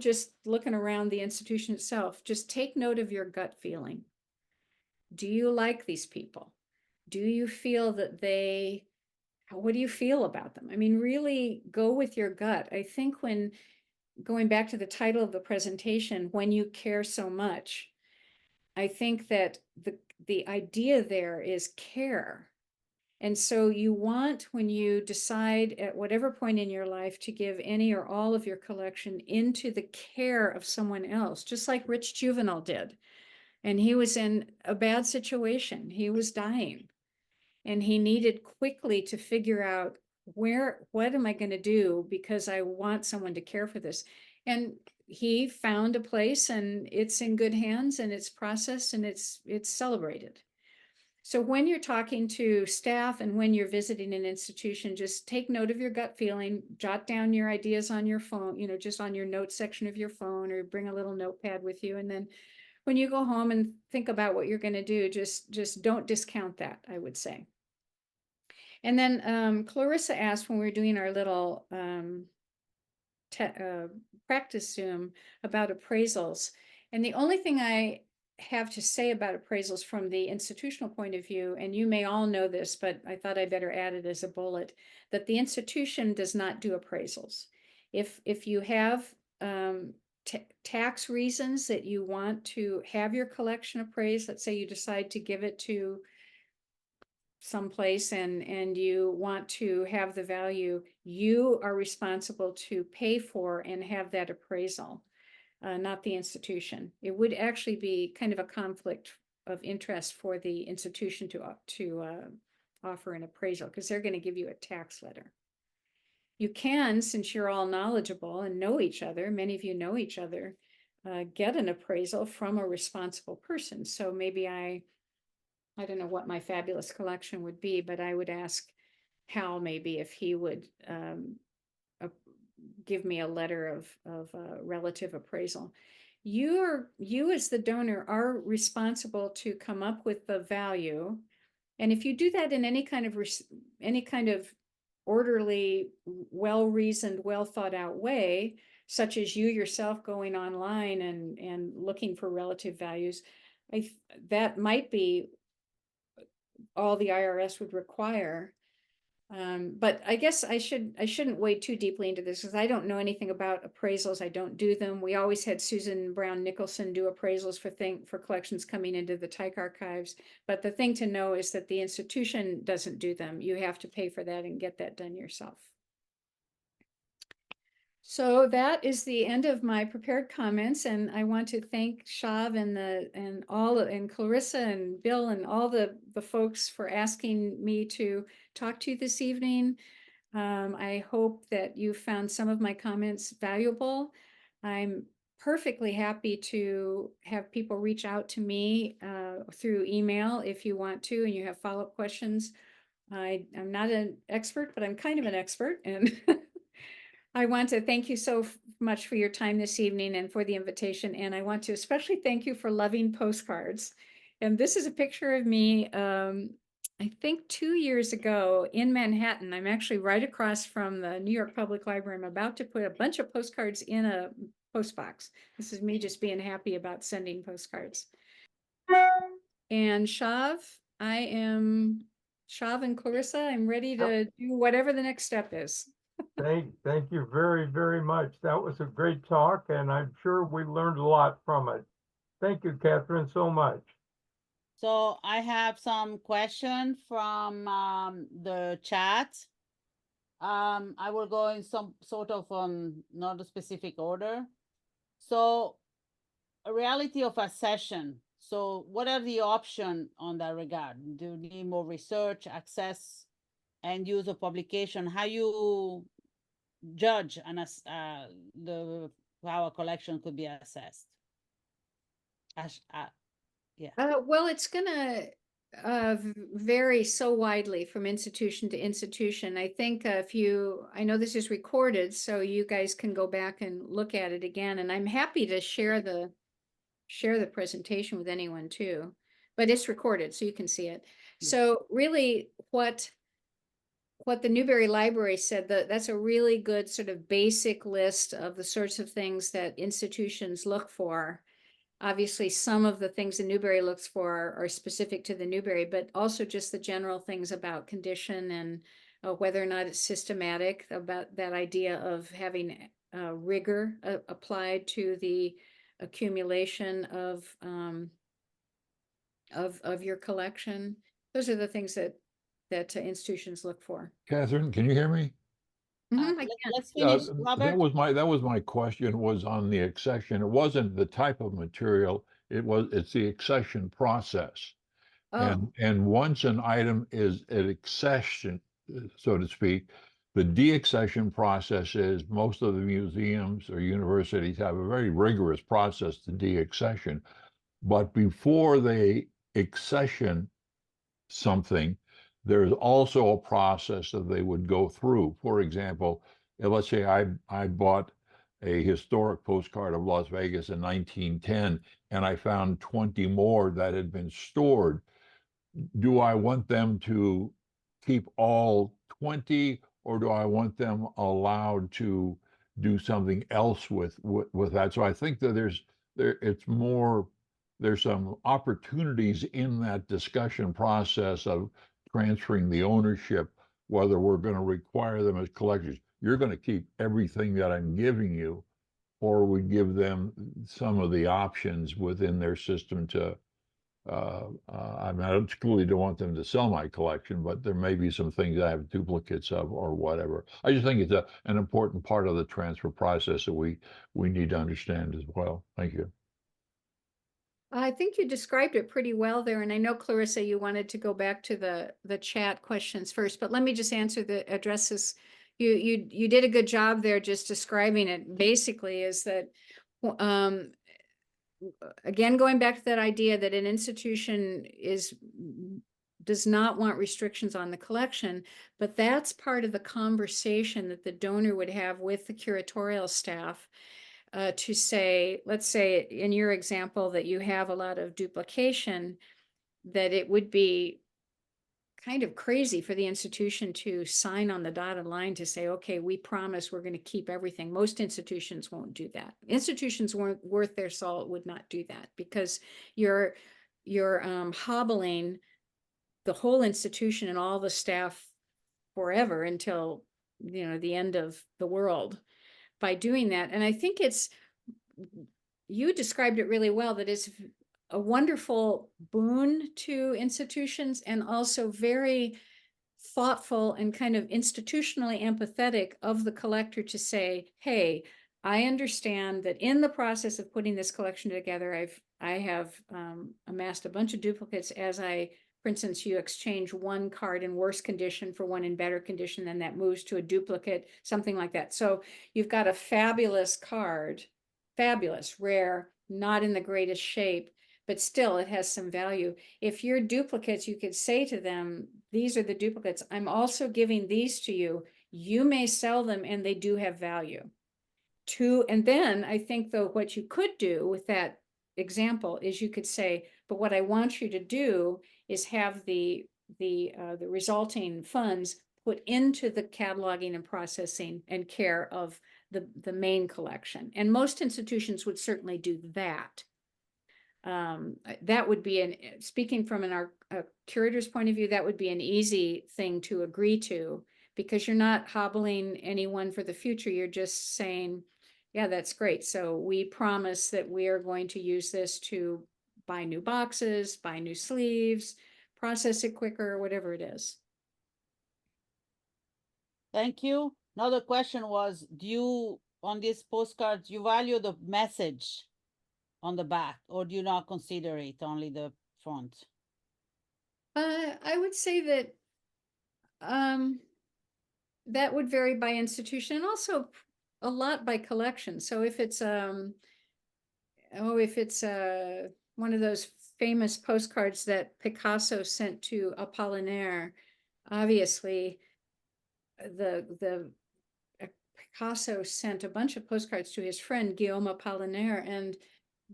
just looking around the institution itself, just take note of your gut feeling. Do you like these people? Do you feel that what do you feel about them? I mean, really go with your gut. I think going back to the title of the presentation, When You Care So Much, I think that the idea there is care. And so you want, when you decide at whatever point in your life to give any or all of your collection into the care of someone else, just like Rich Juvenile did. And he was in a bad situation. He was dying. And he needed quickly to figure out what am I going to do, because I want someone to care for this. And he found a place, and it's in good hands, and it's processed, and it's celebrated. So when you're talking to staff and when you're visiting an institution, just take note of your gut feeling, jot down your ideas on your phone, just on your notes section of your phone, or bring a little notepad with you. And then when you go home and think about what you're going to do, just don't discount that, I would say. And then Clarissa asked, when we were doing our little practice Zoom, about appraisals. And the only thing I have to say about appraisals from the institutional point of view, and you may all know this, but I thought I better add it as a bullet, that the institution does not do appraisals. If you have tax reasons that you want to have your collection appraised, let's say you decide to give it to someplace and you want to have the value, you are responsible to pay for and have that appraisal. Not the institution. It would actually be kind of a conflict of interest for the institution to offer an appraisal, because they're going to give you a tax letter. You can, since you're all knowledgeable and know each other, many of you know each other, get an appraisal from a responsible person. So maybe I don't know what my fabulous collection would be, but I would ask Hal maybe if he would give me a letter of relative appraisal. You as the donor are responsible to come up with the value. And if you do that in any kind of orderly, well-reasoned, well thought out way, such as you yourself going online and looking for relative values, that might be all the IRS would require. But I guess I shouldn't wade too deeply into this, because I don't know anything about appraisals. I don't do them. We always had Susan Brown Nicholson do appraisals for collections coming into the Tyke archives. But the thing to know is that the institution doesn't do them. You have to pay for that and get that done yourself. So that is the end of my prepared comments, and I want to thank Shav and Clarissa and Bill and all the folks for asking me to talk to you this evening. I hope that you found some of my comments valuable. I'm perfectly happy to have people reach out to me through email if you want to, and you have follow-up questions. I'm not an expert, but I'm kind of an expert, and I want to thank you so much for your time this evening and for the invitation. And I want to especially thank you for loving postcards. And this is a picture of me, I think 2 years ago in Manhattan. I'm actually right across from the New York Public Library. I'm about to put a bunch of postcards in a post box. This is me just being happy about sending postcards. And Shav and Clarissa, I'm ready to do whatever the next step is. Thank you very, very much. That was a great talk, and I'm sure we learned a lot from it. Thank you, Catherine, so much. So I have some question from the chat. I will go in some sort of not a specific order. So a reality of a session. So what are the options on that regard? Do you need more research, access, and use of publication? How you judge and how a collection could be assessed? Yeah. Well, it's gonna vary so widely from institution to institution. I think I know this is recorded, so you guys can go back and look at it again. And I'm happy to share the presentation with anyone too, but it's recorded, so you can see it. So really, what the Newberry Library said, that's a really good sort of basic list of the sorts of things that institutions look for. Obviously, some of the things the Newberry looks for are specific to the Newberry, but also just the general things about condition and whether or not it's systematic, about that idea of having rigor applied to the accumulation of your collection. Those are the things that institutions look for. Catherine, can you hear me? I can. Let's finish, That Robert. was my question was on the accession. It wasn't the type of material, it's the accession process. Oh, And once an item is an accession, so to speak, the deaccession process is most of the museums or universities have a very rigorous process to deaccession. But before they accession something, there's also a process that they would go through. For example, let's say I bought a historic postcard of Las Vegas in 1910, and I found 20 more that had been stored. Do I want them to keep all 20, or do I want them allowed to do something else with that? So I think that there's some opportunities in that discussion process of transferring the ownership, whether we're going to require them as collectors. You're going to keep everything that I'm giving you, or we give them some of the options within their system to I mean, I truly don't want them to sell my collection, but there may be some things I have duplicates of or whatever. I just think it's an important part of the transfer process that we need to understand as well. Thank you. I think you described it pretty well there. And I know, Clarissa, you wanted to go back to the chat questions first, but let me just address this. You did a good job there just describing it. Basically is that, again, going back to that idea that an institution does not want restrictions on the collection, but that's part of the conversation that the donor would have with the curatorial staff. To say, let's say in your example that you have a lot of duplication, that it would be kind of crazy for the institution to sign on the dotted line to say, okay, we promise we're going to keep everything. Most institutions won't do that. Institutions weren't worth their salt would not do that, because you're hobbling the whole institution and all the staff forever until, the end of the world by doing that. And I think you described it really well, that it's a wonderful boon to institutions and also very thoughtful and kind of institutionally empathetic of the collector to say, hey, I understand that in the process of putting this collection together, I have amassed a bunch of duplicates as for instance, you exchange one card in worse condition for one in better condition, then that moves to a duplicate, something like that. So you've got a fabulous card, fabulous, rare, not in the greatest shape, but still it has some value. If you're duplicates, you could say to them, these are the duplicates. I'm also giving these to you. You may sell them and they do have value. And then I think though, what you could do with that example is you could say, but what I want you to do is have the resulting funds put into the cataloging and processing and care of the main collection. And most institutions would certainly do that. That would be speaking from a curator's point of view, that would be an easy thing to agree to, because you're not hobbling anyone for the future. You're just saying, yeah, that's great. So we promise that we are going to use this to buy new boxes, buy new sleeves, process it quicker, whatever it is. Thank you. Another question was, on these postcards, you value the message on the back, or do you not consider it, only the front? I would say that that would vary by institution and also a lot by collection. So if it's one of those famous postcards that Picasso sent to Apollinaire, obviously Picasso sent a bunch of postcards to his friend Guillaume Apollinaire, and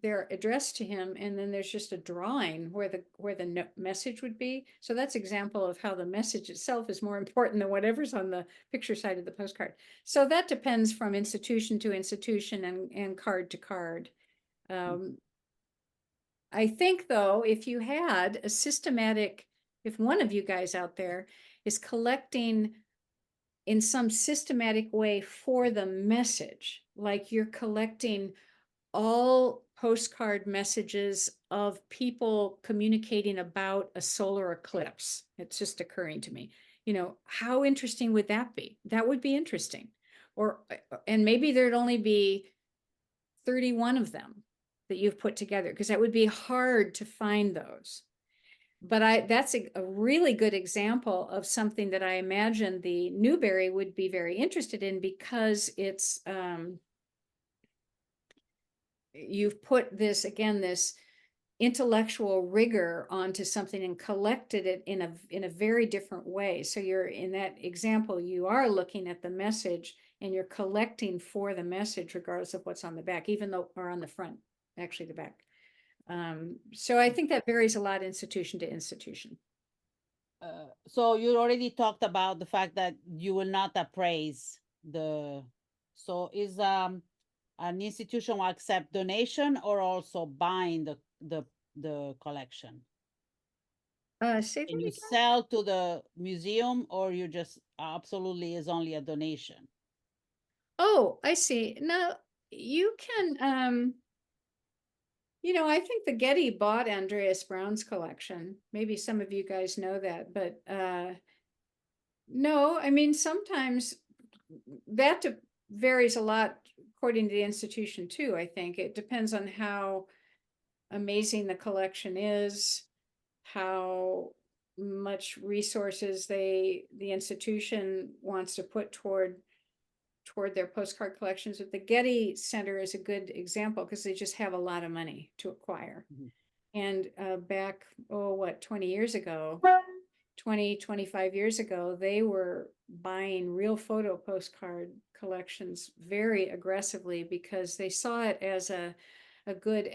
they're addressed to him, and then there's just a drawing where the message would be. So that's example of how the message itself is more important than whatever's on the picture side of the postcard. So that depends from institution to institution and card to card. I think though, if you had a systematic, if one of you guys out there is collecting in some systematic way for the message, like you're collecting all postcard messages of people communicating about a solar eclipse. It's just occurring to me. How interesting would that be? That would be interesting. And maybe there'd only be 31 of them that you've put together, because that would be hard to find those. But that's a really good example of something that I imagine the Newbery would be very interested in, because it's you've put this intellectual rigor onto something and collected it in a very different way. So you're, in that example, you are looking at the message and you're collecting for the message regardless of what's on the back, even though, or on the front, actually the back. So I think that varies a lot institution to institution. So you already talked about the fact that you will not appraise so is an institution will accept donation or also buying the collection? Say that And you again? sell to the museum, or you just absolutely is only a donation? Oh, I see. Now you can, I think the Getty bought Andreas Brown's collection. Maybe some of you guys know that, but no, I mean, sometimes that varies a lot according to the institution too. I think it depends on how amazing the collection is, how much resources the institution wants to put toward their postcard collections. But the Getty Center is a good example because they just have a lot of money to acquire. Mhm. And back, 20 years ago, 25 years ago, they were buying real photo postcard collections very aggressively because they saw it as a good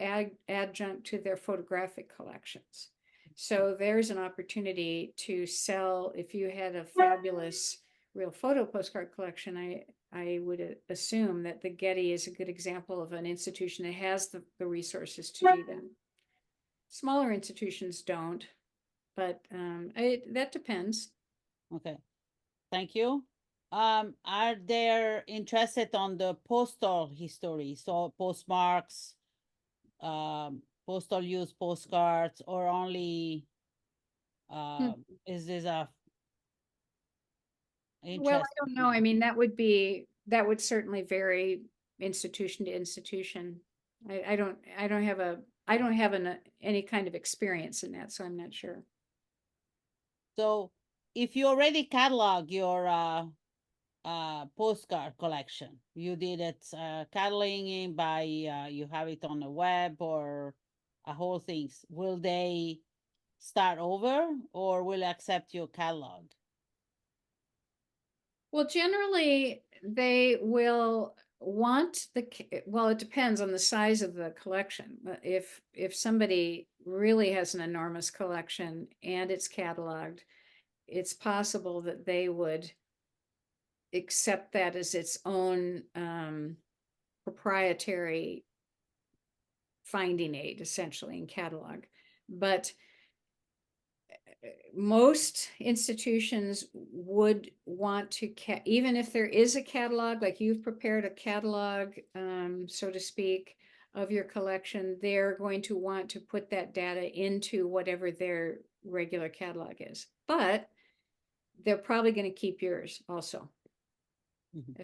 adjunct to their photographic collections. So there's an opportunity to sell. If you had a fabulous real photo postcard collection, I would assume that the Getty is a good example of an institution that has the resources to do that. Smaller institutions don't, but that depends. Okay, thank you. Are they interested on the postal history? So postmarks, postal use postcards, or only is this Well, I interested don't know. I mean, that would certainly vary institution to institution. I don't have any kind of experience in that, so I'm not sure. So if you already catalog your postcard collection, you did it cataloging by you have it on the web or a whole things, will they start over or will accept your catalog? Well, generally, they will want well, it depends on the size of the collection. If somebody really has an enormous collection and it's cataloged, it's possible that they would accept that as its own proprietary finding aid, essentially, in catalog. But most institutions would want to, even if there is a catalog, like you've prepared a catalog, so to speak, of your collection, they're going to want to put that data into whatever their regular catalog is. But they're probably going to keep yours also,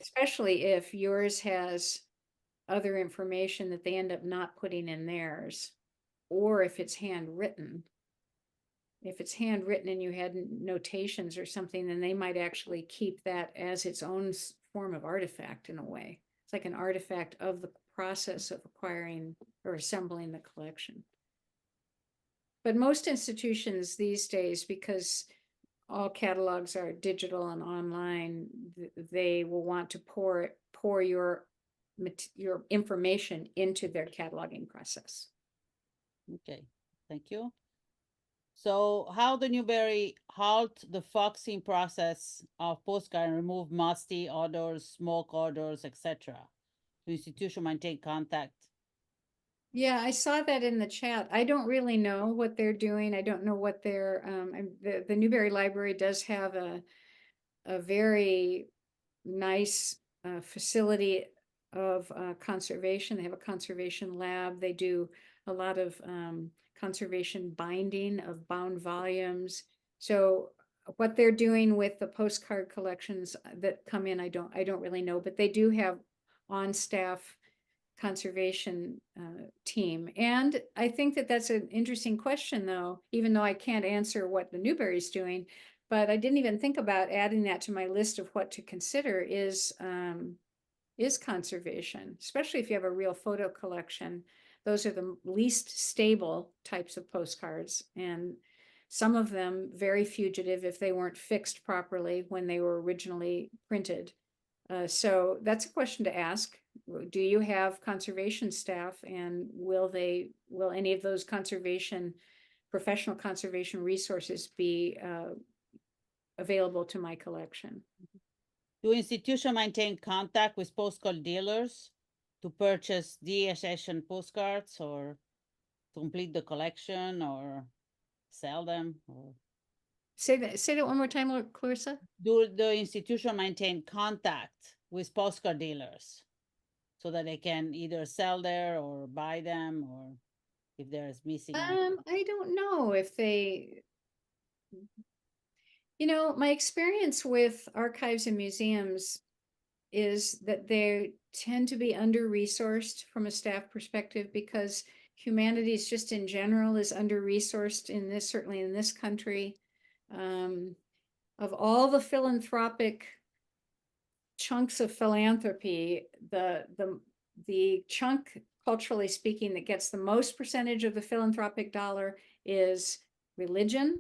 especially if yours has other information that they end up not putting in theirs, or if it's handwritten. If it's handwritten and you had notations or something, then they might actually keep that as its own form of artifact in a way. It's like an artifact of the process of acquiring or assembling the collection. But most institutions these days, because all catalogs are digital and online, they will want to pour your information into their cataloging process. Okay, thank you. So how the Newbery halt the foxing process of postcard and remove musty odors, smoke odors, etc. The institution maintain contact. Yeah, I saw that in the chat. I don't really know what they're doing. I don't know what they're, the Newberry Library does have a very nice facility of conservation. They have a conservation lab. They do a lot of conservation binding of bound volumes. So what they're doing with the postcard collections that come in, I don't really know, but they do have on staff conservation team. And I think that that's an interesting question, though, even though I can't answer what the Newberry's doing, but I didn't even think about adding that to my list of what to consider is conservation, especially if you have a real photo collection. Those are the least stable types of postcards, and some of them very fugitive if they weren't fixed properly when they were originally printed. So that's a question to ask. Do you have conservation staff, and will any of those professional conservation resources be available to my collection? Do institutions maintain contact with postcard dealers to purchase de-accession postcards or to complete the collection or sell them? Or Say that one more time, Clarissa. do the institution maintain contact with postcard dealers so that they can either sell there or buy them, or if there's missing? I don't know if they, my experience with archives and museums is that they tend to be under-resourced from a staff perspective, because humanities just in general is under-resourced certainly in this country. Of all the philanthropic chunks of philanthropy, the chunk, culturally speaking, that gets the most percentage of the philanthropic dollar is religion.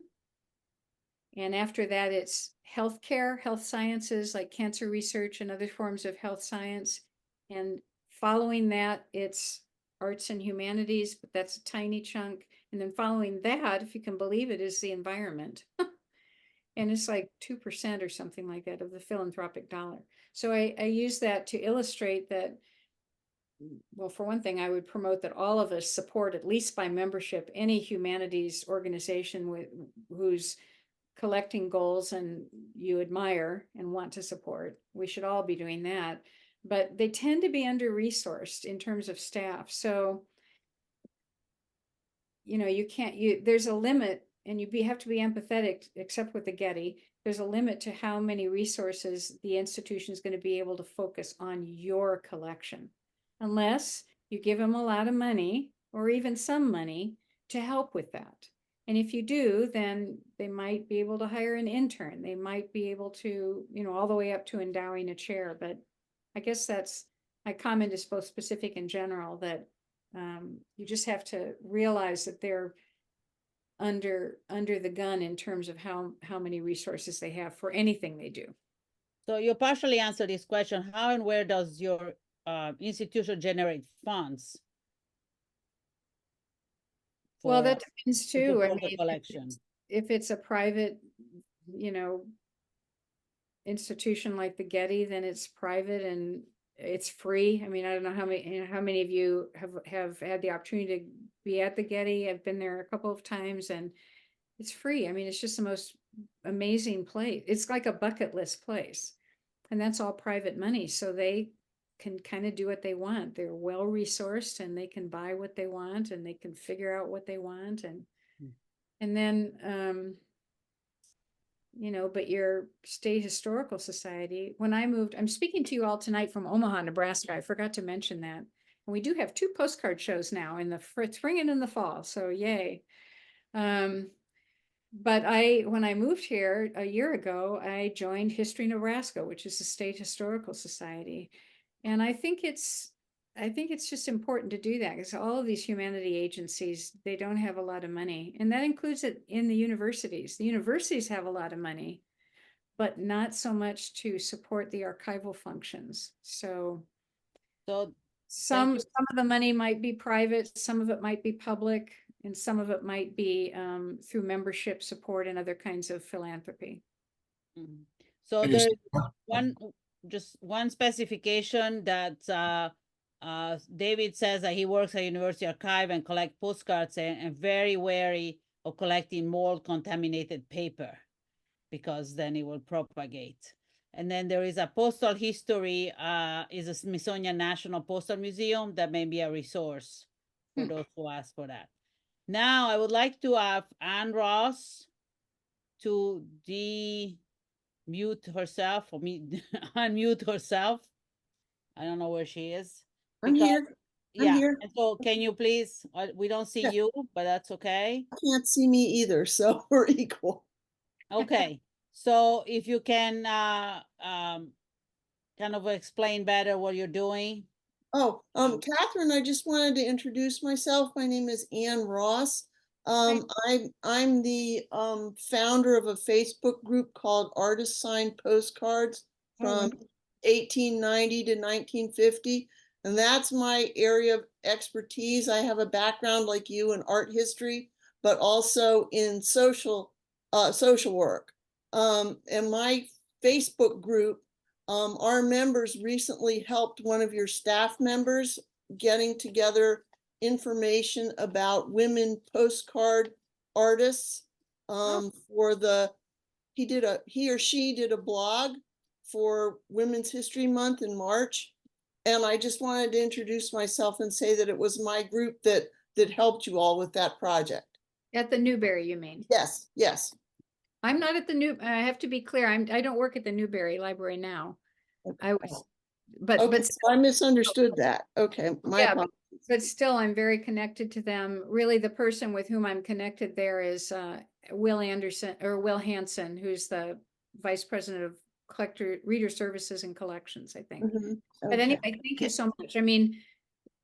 And after that, it's healthcare, health sciences like cancer research and other forms of health science. And following that, it's arts and humanities, but that's a tiny chunk. And then following that, if you can believe it, is the environment. And it's like 2% or something like that of the philanthropic dollar. So I use that to illustrate that, well, for one thing, I would promote that all of us support, at least by membership, any humanities organization whose collecting goals and you admire and want to support. We should all be doing that. But they tend to be under-resourced in terms of staff. So, you can't, there's a limit, and you have to be empathetic, except with the Getty. there's a limit to how many resources the institution is going to be able to focus on your collection, unless you give them a lot of money or even some money to help with that. And if you do, then they might be able to hire an intern. They might be able to, you know, all the way up to endowing a chair. But I guess that's, my comment is both specific and general, that you just have to realize that they're under the gun in terms of how many resources they have for anything they do. So you partially answered this question. How and where does your institution generate funds? Well, for- that depends to too. I support the mean, collection? if it's a private, you know, institution like the Getty, then it's private and it's free. I mean, I don't know how many of you have had the opportunity to be at the Getty. I've been there a couple of times and it's free. I mean, it's just the most amazing place. It's like a bucket list place. And that's all private money. So they can kind of do what they want. They're well resourced and they can buy what they want and they can figure out what they want. And then, you know, but your state historical society, when I moved, I'm speaking to you all tonight from Omaha, Nebraska. I forgot to mention that. And we do have 2 postcard shows now in the spring and in the fall. So yay. But when I moved here a year ago, I joined History Nebraska, which is the state historical society. And I think it's just important to do that because all of these humanity agencies, they don't have a lot of money. And that includes it in the universities. The universities have a lot of money, but not so much to support the archival functions. So some of the money might be private, some of it might be public, and some of it might be through membership support and other kinds of philanthropy. So there's just one specification that David says that he works at University Archive and collect postcards and very wary of collecting mold contaminated paper because then it will propagate. And then there is a postal history, is a Smithsonian National Postal Museum that may be a resource for those who ask for that. Now I would like to have Ann Ross to mute herself or unmute herself. I don't know where she is. I'm here. Yeah. I'm here. And so can you please, we don't see you, but that's okay. Can't see me either, so we're equal. Okay. So if you can kind of explain better what you're doing. Oh, Catherine, I just wanted to introduce myself. My name is Ann Ross. I'm the founder of a Facebook group called Artist Signed Postcards from 1890 to 1950. And that's my area of expertise. I have a background like you in art history, but also in social work. And my Facebook group, our members recently helped one of your staff members getting together information about women postcard artists for he or she did a blog for Women's History Month in March. And I just wanted to introduce myself and say that it was my group that helped you all with that project. At the Newberry, you mean? Yes, yes. I'm not at the I have to be clear. I don't work at the Newberry Library now. Okay. I was, but Okay, but I misunderstood that. Okay, my yeah, apologies. but still, I'm very connected to them. Really, the person with whom I'm connected there is Will Hansen, who's the vice president of reader services and collections, I think. Mhm, But okay. anyway, thank you so much. I mean,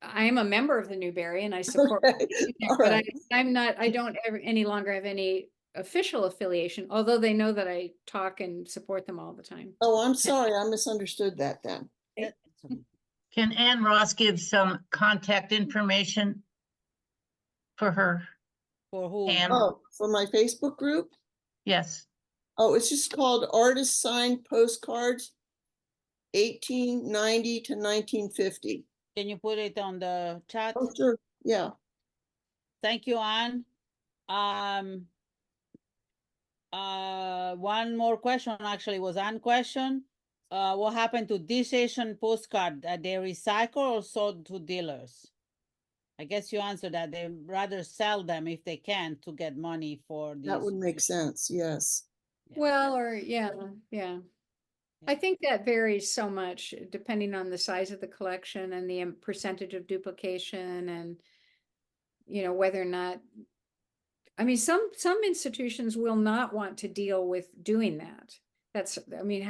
I am a member of the Newberry and I support, Okay, all but right. I don't ever any longer have any official affiliation, although they know that I talk and support them all the time. Oh, I'm sorry, I misunderstood that then. Can Ann Ross give some contact information for her? For who? Ann, Oh, for my Facebook group? yes. Oh, it's just called Artist Signed Postcards, 1890 to 1950. Can you put it on the chat? Oh, sure, yeah. Thank you, Ann. One more question actually was Ann question. What happened to this Asian postcard that they recycle or sold to dealers? I guess you answered that. They rather sell them if they can to get money for these. That would make sense, yes. Yeah. Well, or yeah. I think that varies so much depending on the size of the collection and the percentage of duplication and, whether or not, I mean, some institutions will not want to deal with doing that. That's, I mean,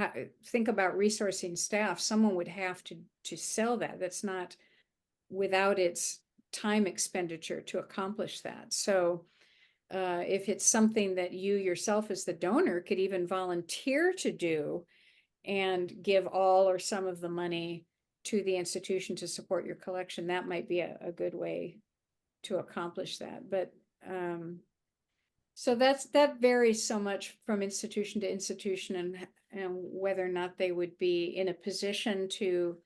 think about resourcing staff. Someone would have to sell that. That's not without its time expenditure to accomplish that. So if it's something that you yourself as the donor could even volunteer to do and give all or some of the money to the institution to support your collection, that might be a good way to accomplish that. But so that varies so much from institution to institution, and whether or not they would be in a position to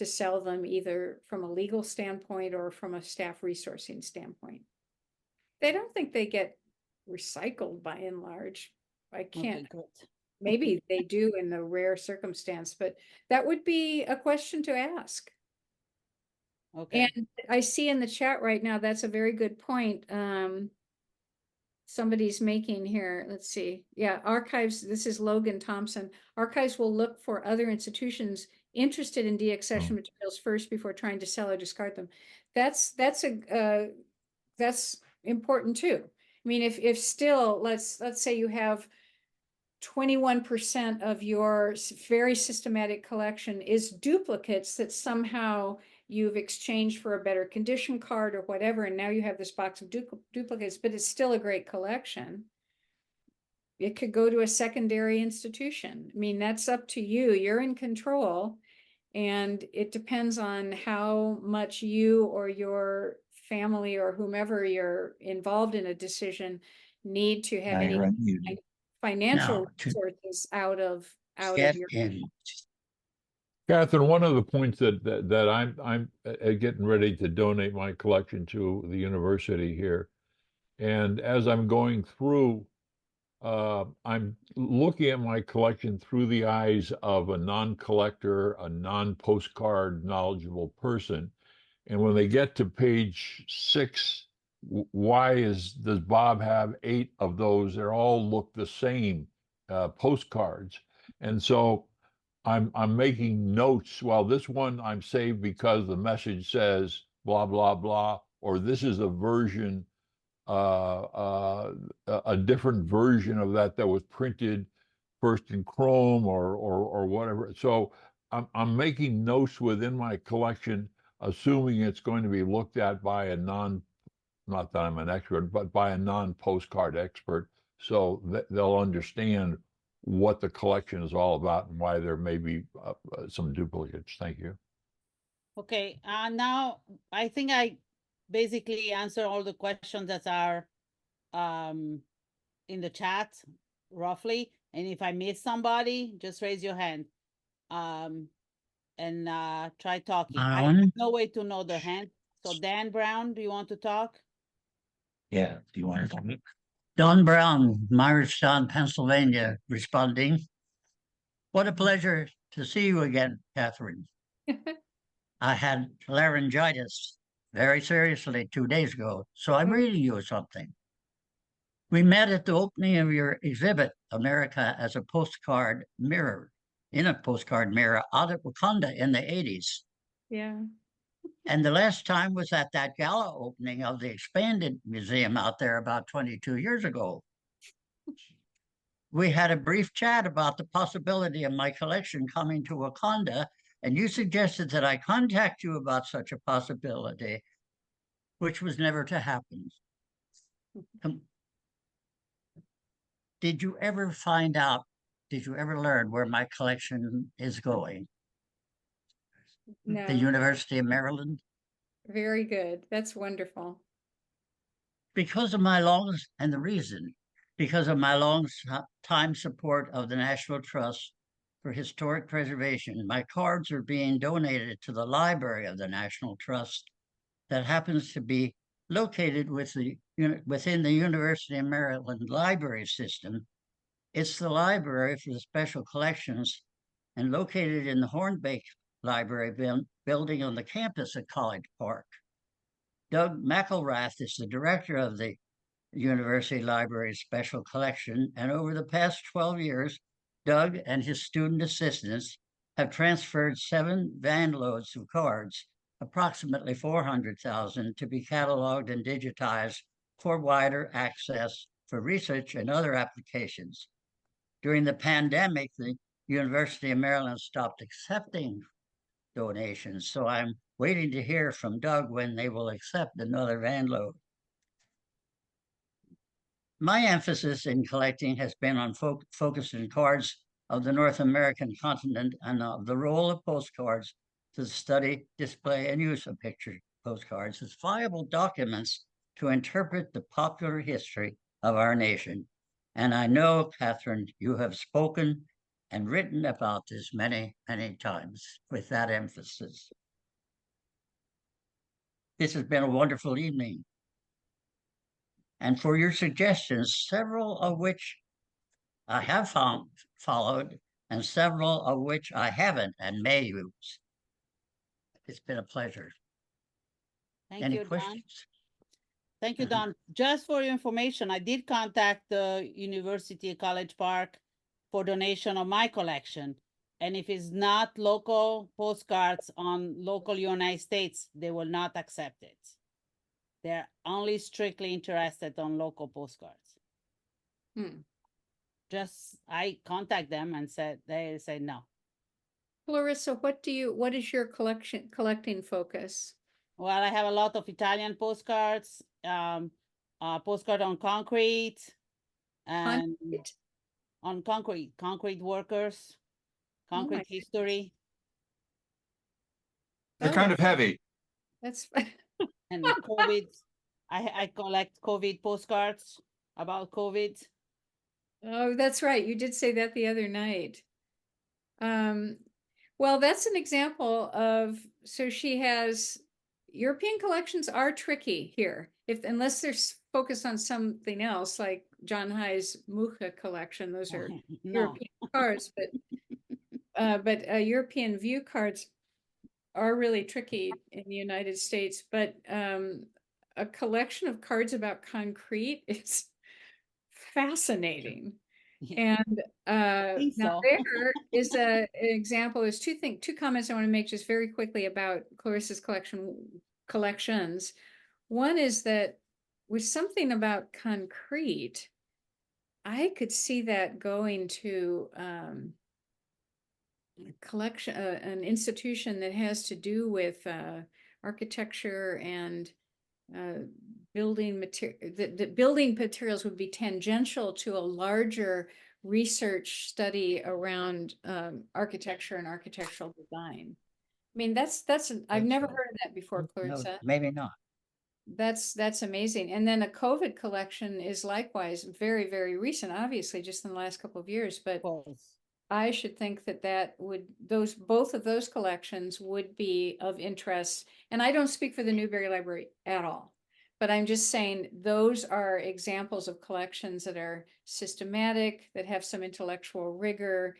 sell them either from a legal standpoint or from a staff resourcing standpoint. They don't think they get recycled by and large. I can't. Okay, good. Maybe they do in the rare circumstance, but that would be a question to ask. Okay. And I see in the chat right now, that's a very good point. Somebody's making here, let's see. Yeah, archives, this is Logan Thompson. Archives will look for other institutions interested in deaccession materials first before trying to sell or discard them. That's important too. I mean, if still, let's say you have 21% of your very systematic collection is duplicates that somehow you've exchanged for a better condition card or whatever, and now you have this box of duplicates, but it's still a great collection. It could go to a secondary institution. I mean, that's up to you. You're in control, and it depends on how much you or your family or whomever you're involved in a decision need to have any financial Now, to resources out of get your. in. Catherine, one of the points that I'm getting ready to donate my collection to the university here, and as I'm going through, I'm looking at my collection through the eyes of a non-collector, a non-postcard knowledgeable person, and when they get to page 6, why does Bob have 8 of those? They all look the same postcards, and so I'm making notes. Well, this one I'm saved because the message says blah blah blah, or this is a version, a different version of that was printed first in Chrome or whatever. So I'm making notes within my collection, assuming it's going to be looked at by a not that I'm an expert, but by a non-postcard expert, so that they'll understand what the collection is all about and why there may be some duplicates. Thank you. Okay, now I think I basically answer all the questions that are in the chat roughly. And if I miss somebody, just raise your hand and try talking. I have no way to know the hand. So Dan Brown, do you want to talk? Yeah, do you want to talk? Don Brown, Myerstown, Pennsylvania, responding. What a pleasure to see you again, Catherine. I had laryngitis very seriously 2 days ago, so I'm reading you something. We met at the opening of your exhibit, America as a Postcard Mirror, in a postcard mirror out at Wakanda in the 80s. Yeah. And the last time was at that gala opening of the expanded museum out there about 22 years ago. We had a brief chat about the possibility of my collection coming to Wakanda, and you suggested that I contact you about such a possibility, which was never to happen. Did you ever find out, did you ever learn where my collection is going? No. The University of Maryland? Very good. That's wonderful. Because of my long, and the reason, because of my long time support of the National Trust for Historic Preservation, my cards are being donated to the library of the National Trust that happens to be located within the University of Maryland library system. It's the library for the special collections and located in the Hornbeck Library building on the campus at College Park. Doug McElrath is the director of the University Library's special collection, and over the past 12 years, Doug and his student assistants have transferred 7 van loads of cards, approximately 400,000, to be cataloged and digitized for wider access for research and other applications. During the pandemic, the University of Maryland stopped accepting donations, so I'm waiting to hear from Doug when they will accept another van load. My emphasis in collecting has been on focusing cards of the North American continent and of the role of postcards to the study, display, and use of picture postcards as viable documents to interpret the popular history of our nation. And I know, Katherine, you have spoken and written about this many, many times with that emphasis. This has been a wonderful evening. And for your suggestions, several of which I have followed, and several of which I haven't and may use. It's been a pleasure. Thank Any you, Don. questions? Thank you, Don. Just for your information, I did contact the University College Park for donation of my collection. And if it's not local postcards on local United States, they will not accept it. They're only strictly interested on local postcards. Just, I contact them and they say no. Clarissa, what is your collecting focus? Well, I have a lot of Italian postcards, postcard on concrete, and on concrete workers, concrete history. They're kind of heavy. That's And COVID. I collect COVID postcards about COVID. Oh, that's right. You did say that the other night. Well, that's an example of, so she has, European collections are tricky here, unless they're focused on something else, like John High's Mucha collection. Those are European cards, but European view cards are really tricky in the United States. But a collection of cards about concrete is fascinating. And now there is an example. There's two comments I want to make just very quickly about Clarissa's collections. One is that with something about concrete, I could see that going to collection, an institution that has to do with architecture and building material. The building materials would be tangential to a larger research study around architecture and architectural design. I mean, I've never heard of that before, Clarissa. No, maybe not. That's amazing. And then a COVID collection is likewise very, very recent, obviously, just in the last couple of years. But I should think that both of those collections would be of interest. And I don't speak for the Newberry Library at all, but I'm just saying those are examples of collections that are systematic, that have some intellectual rigor,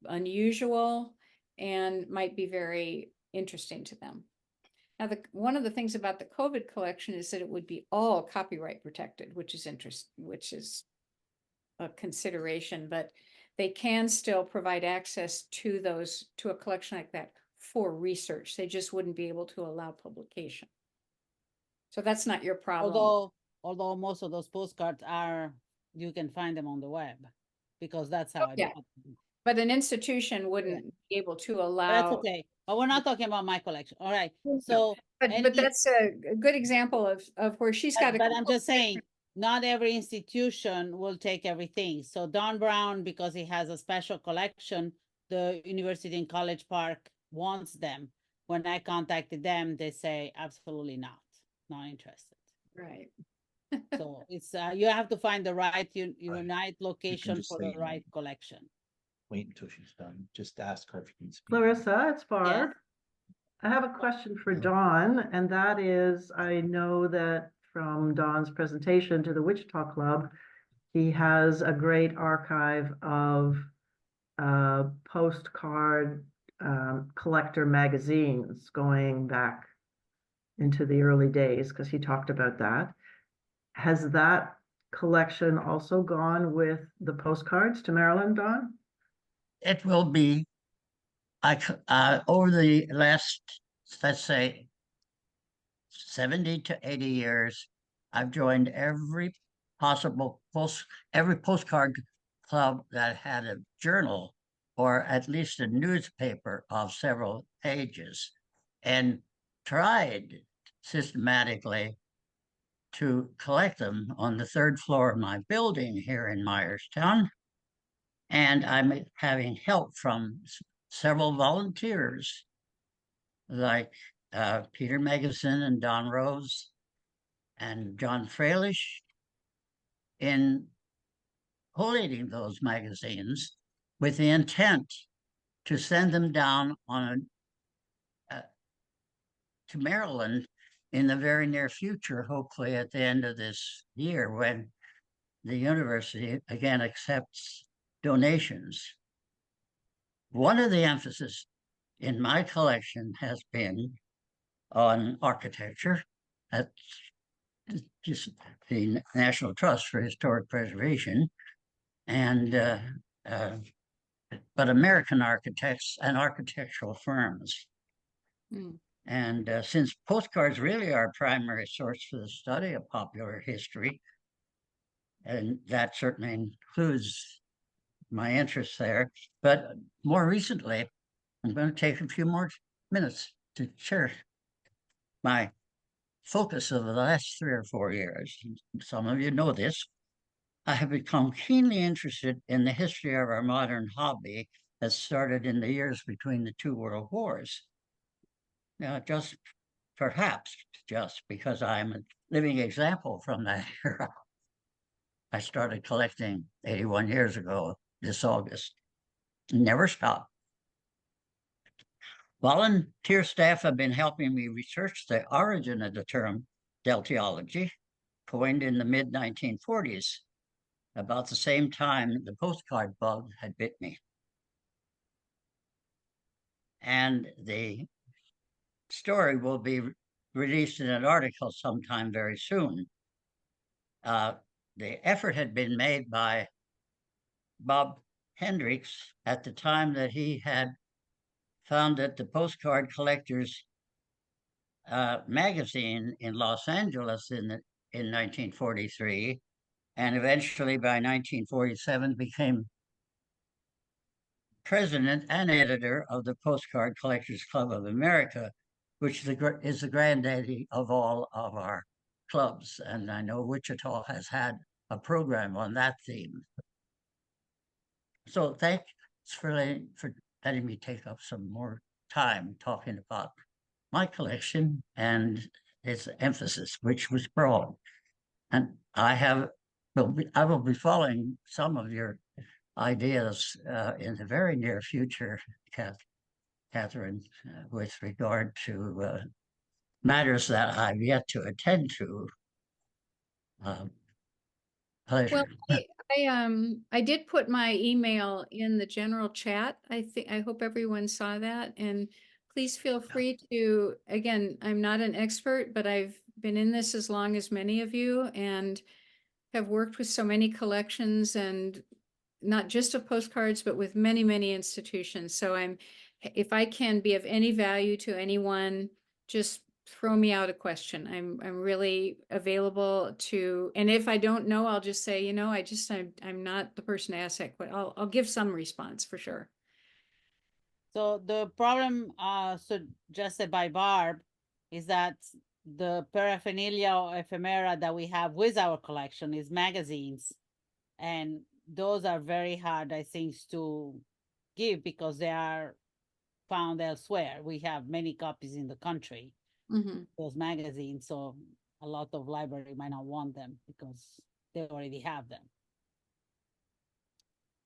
unusual, and might be very interesting to them. Now, one of the things about the COVID collection is that it would be all copyright protected, which is a consideration, but they can still provide access to a collection like that for research. They just wouldn't be able to allow publication. So that's not your problem. Although most of those postcards you can find them on the web, because that's how I do it. But an institution wouldn't be able to allow. That's okay. But we're not talking about my collection. All right. So, but that's a good example of where she's got a. But I'm just saying, not every institution will take everything. So Don Brown, because he has a special collection, the University in College Park wants them. When I contacted them, they say absolutely not interested. Right. So it's you have to find the right location for the right collection. Wait until she's done. Just ask her if you can speak. Clarissa, it's Barb. Yes. I have a question for Dawn, and that is, I know that from Dawn's presentation to the Wichita Club, he has a great archive of postcard collector magazines going back into the early days, because he talked about that. Has that collection also gone with the postcards to Maryland, Don? It will be, over the last, let's say, 70 to 80 years, I've joined every postcard club that had a journal or at least a newspaper of several pages, and tried systematically to collect them on the third floor of my building here in Myerstown. And I'm having help from several volunteers like Peter Megison and Don Rose and John Fralish in collating those magazines with the intent to send them down on to Maryland in the very near future, hopefully at the end of this year, when the university again accepts donations. One of the emphasis in my collection has been on architecture at just the National Trust for Historic Preservation, and but American architects and architectural firms. Mm. And since postcards really are a primary source for the study of popular history, and that certainly includes my interest there, but more recently, I'm going to take a few more minutes to share my focus of the last 3 or 4 years. Some of you know this. I have become keenly interested in the history of our modern hobby that started in the years between the 2 world wars. Now, perhaps just because I'm a living example from that era. I started collecting 81 years ago this August. Never stopped. Volunteer staff have been helping me research the origin of the term deltiology, coined in the mid-1940s, about the same time the postcard bug had bit me. And the story will be released in an article sometime very soon. The effort had been made by Bob Hendricks at the time that he had founded the Postcard Collectors magazine in Los Angeles in 1943, and eventually by 1947 became president and editor of the Postcard Collectors Club of America, which is the granddaddy of all of our clubs. And I know Wichita has had a program on that theme. So thanks for letting me take up some more time talking about my collection and its emphasis, which was broad. And I will be following some of your ideas in the very near future, Katherine, with regard to matters that I've yet to attend to. Pleasure. Well, I did put my email in the general chat. I hope everyone saw that, and please feel free to, again, I'm not an expert, but I've been in this as long as many of you and have worked with so many collections, and not just of postcards, but with many, many institutions. So if I can be of any value to anyone, just throw me out a question. I'm really available to, and if I don't know, I'll just say, I'm not the person to ask that, but I'll give some response for sure. So the problem suggested by Barb is that the paraphernalia or ephemera that we have with our collection is magazines. And those are very hard, I think, to give because they are found elsewhere. We have many copies in the country, those magazines. So a lot of library might not want them because they already have them.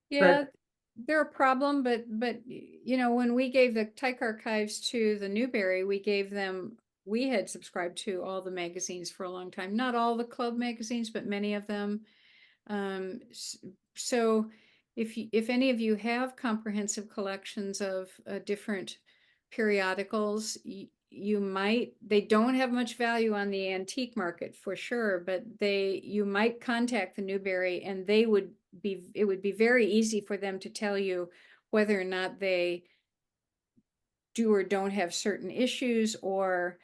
Yeah, they're a problem, but when we gave the Tyke Archives to the Newberry, we had subscribed to all the magazines for a long time. Not all the club magazines, but many of them. So if any of you have comprehensive collections of different periodicals, they don't have much value on the antique market for sure, but you might contact the Newberry and it would be very easy for them to tell you whether or not they do or don't have certain issues, or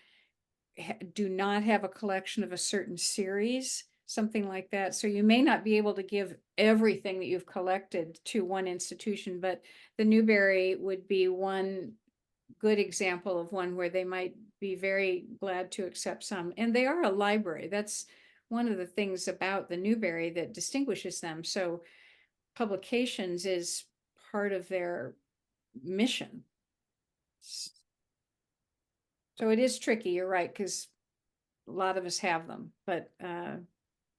do not have a collection of a certain series, something like that. So you may not be able to give everything that you've collected to one institution, but the Newberry would be one good example of one where they might be very glad to accept some. And they are a library. That's one of the things about the Newberry that distinguishes them. So publications is part of their mission. So it is tricky, you're right, because a lot of us have them, but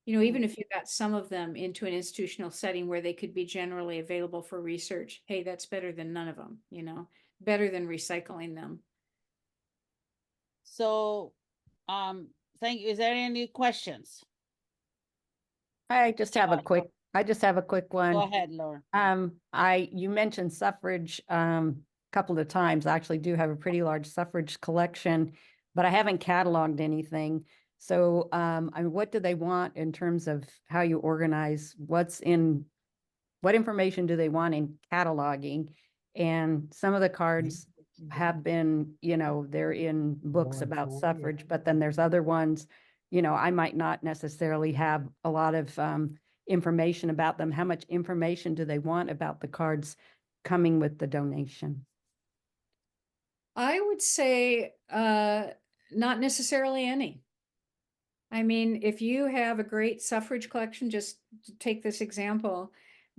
even if you got some of them into an institutional setting where they could be generally available for research, hey, that's better than none of them, better than recycling them. So, thank you. Is there any questions? I just have a quick Go one. ahead, Laura. You mentioned suffrage, couple of times. I actually do have a pretty large suffrage collection, but I haven't cataloged anything. So, what do they want in terms of how you organize what information do they want in cataloging? And some of the cards have been, they're in books about suffrage, but then there's other ones, I might not necessarily have a lot of information about them. How much information do they want about the cards coming with the donation? I would say not necessarily any. I mean, if you have a great suffrage collection, just to take this example,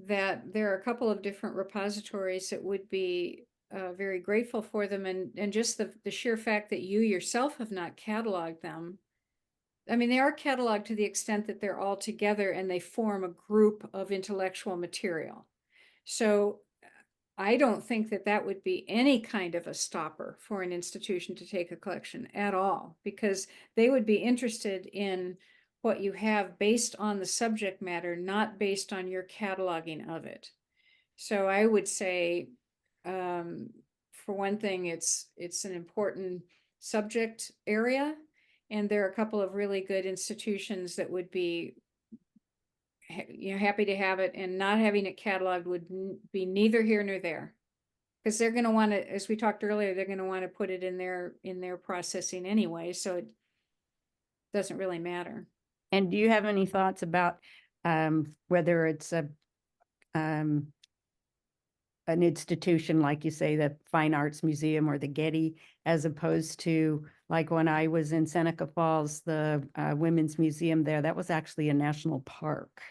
that there are a couple of different repositories that would be very grateful for them, and just the sheer fact that you yourself have not cataloged them. I mean, they are cataloged to the extent that they're all together and they form a group of intellectual material. So I don't think that would be any kind of a stopper for an institution to take a collection at all, because they would be interested in what you have based on the subject matter, not based on your cataloging of it. So I would say, for one thing, it's an important subject area, and there are a couple of really good institutions that would be happy to have it, and not having it cataloged would be neither here nor there, because they're going to want to, as we talked earlier, they're going to want to put it in their processing anyway, so it doesn't really matter. And do you have any thoughts about whether it's an institution, like you say, the Fine Arts Museum or the Getty, as opposed to, like, when I was in Seneca Falls, the Women's Museum there, that was actually a national park.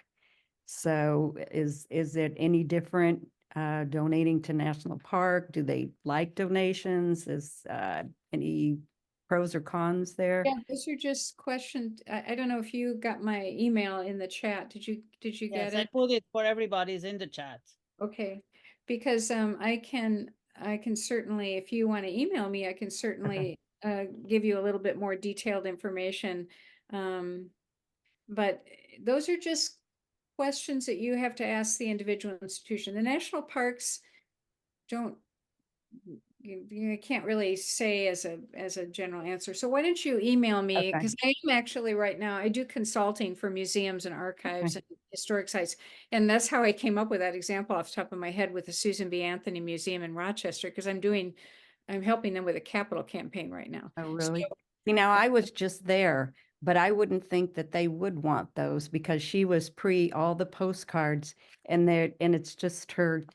So is it any different donating to national park? Do they like donations? Is any pros or cons there? Yeah, those are just questions. I don't know if you got my email in the chat. Did you Yes, get I it? put it for everybody's in the chat. Okay, because I can certainly, if you want to email me, I can certainly give you a little bit more detailed information. But those are just questions that you have to ask the individual institution. The national parks you can't really say as a general answer. So why don't you email me? Because I am actually right now, I do consulting for museums and archives and historic sites. And that's how I came up with that example off the top of my head with the Susan B. Anthony Museum in Rochester, because I'm helping them with a capital campaign right now. Oh, really? See, now I was just there, but I wouldn't think that they would want those, because she was pre all the postcards, and it's just her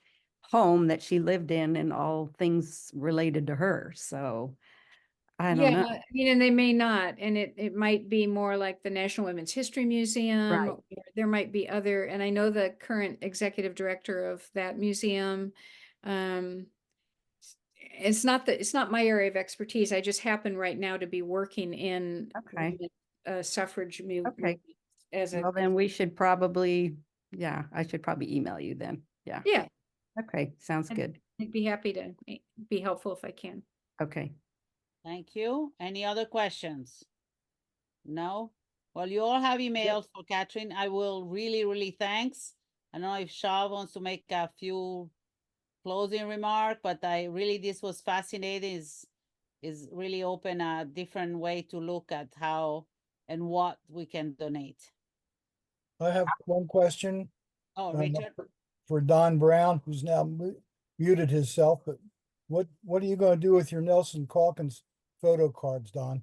home that she lived in and all things related to her. So I don't know. I mean, and they may not, and it might be more like the National Women's History Museum. Right. Or there might be other, and I know the current executive director of that museum. It's not my area of expertise. I just happen right now to be working in suffrage movement as a. Well, then we should probably, I should probably email you then. Yeah. Yeah. Okay, sounds good. I'd be happy to be helpful if I can. Okay. Thank you. Any other questions? No? Well, you all have emails for Katherine. I will really thanks. I don't know if Shaw wants to make a few closing remark, but this was fascinating. is really open a different way to look at how and what we can donate. I have one question. Oh, um, Richard? For Don Brown, who's now muted himself, but what are you gonna do with your Nelson Calkins photo cards, Don?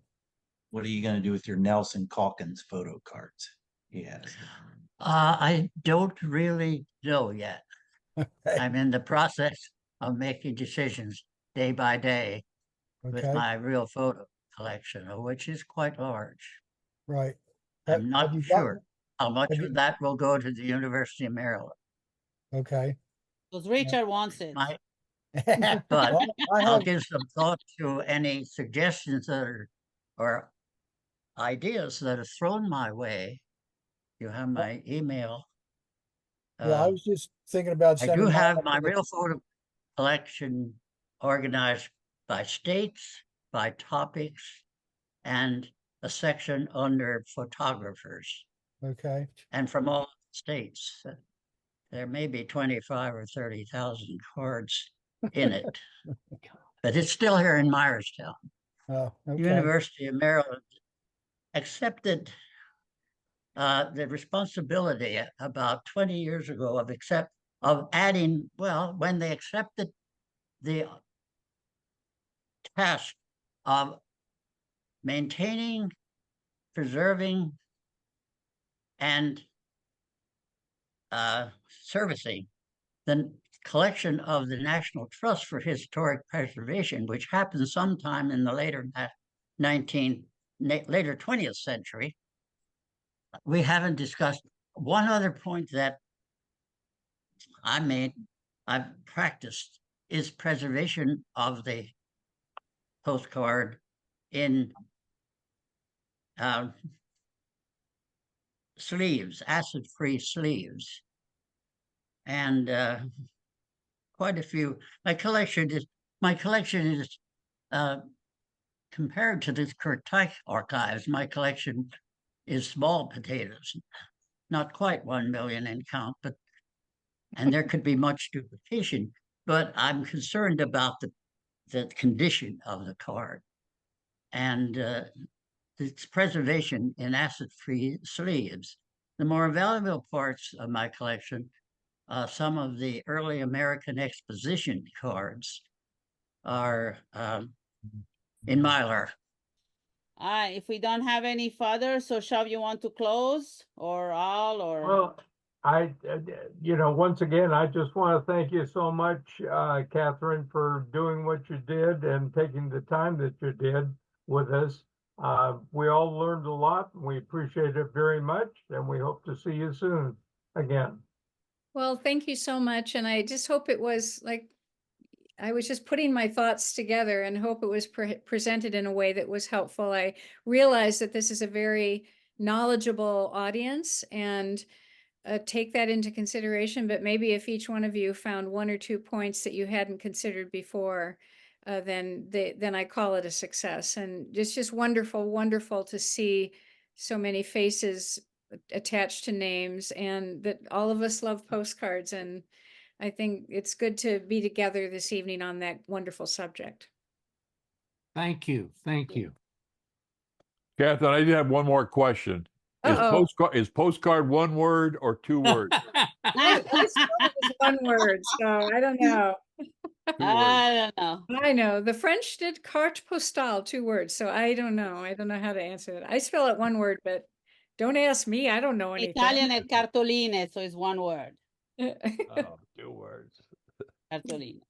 What are you gonna do with your Nelson Calkins photo cards? Yes. I don't really know yet. Okay, I'm in the process of making decisions day by day with okay, my real photo collection, which is quite large. right. I'm Have not you sure gotten- how much have of you- that will go to the University of Maryland. Okay. Because Richard wants it. My- But Well, I I'll have, give some thought to any suggestions that are, or ideas that are thrown my way. You have my email. yeah, I was just thinking about I do sending. mine have up my to the- real photo collection organized by states, by topics, and a section under photographers, Okay, and from all states. There may be 25 or 30,000 cards in it, but it's still here in Myerstown. oh, okay, University of Maryland accepted the responsibility about 20 years ago of adding, well, when they accepted the task of maintaining, preserving, and servicing the collection of the National Trust for Historic Preservation, which happened sometime in the later 20th century. We haven't discussed one other point that I've practiced is preservation of the postcard in sleeves, acid-free sleeves. And quite a few. My collection is compared to the Kurtike archives, my collection is small potatoes, not quite 1 million in count, but and there could be much duplication, but I'm concerned about the condition of the card and its preservation in acid-free sleeves. The more valuable parts of my collection, some of the early American Exposition cards are in Mylar. If we don't have any further, so Shav, you want to close or all or? Well, once again, I just want to thank you so much, Catherine, for doing what you did and taking the time that you did with us. We all learned a lot, and we appreciate it very much, and we hope to see you soon again. Well, thank you so much. And I just hope it was like, I was just putting my thoughts together and hope it was presented in a way that was helpful. I realize that this is a very knowledgeable audience and take that into consideration, but maybe if each one of you found 1 or 2 points that you hadn't considered before, then I call it a success. And it's just wonderful, wonderful to see so many faces attached to names and that all of us love postcards. And I think it's good to be together this evening on that wonderful subject. Thank you. Thank you. Catherine, I did have one more question. Uh-oh. Is postcard 1 word or 2 words? I spelled it as 1 word, so I don't know. 2 words. I don't know. I know the French did carte postale 2 words, so I don't know. I don't know how to answer that. I spell it 1 word, but don't ask me. I don't know anything. Italian è cartoline, so it's 1 word. Oh, 2 words. Cartoline.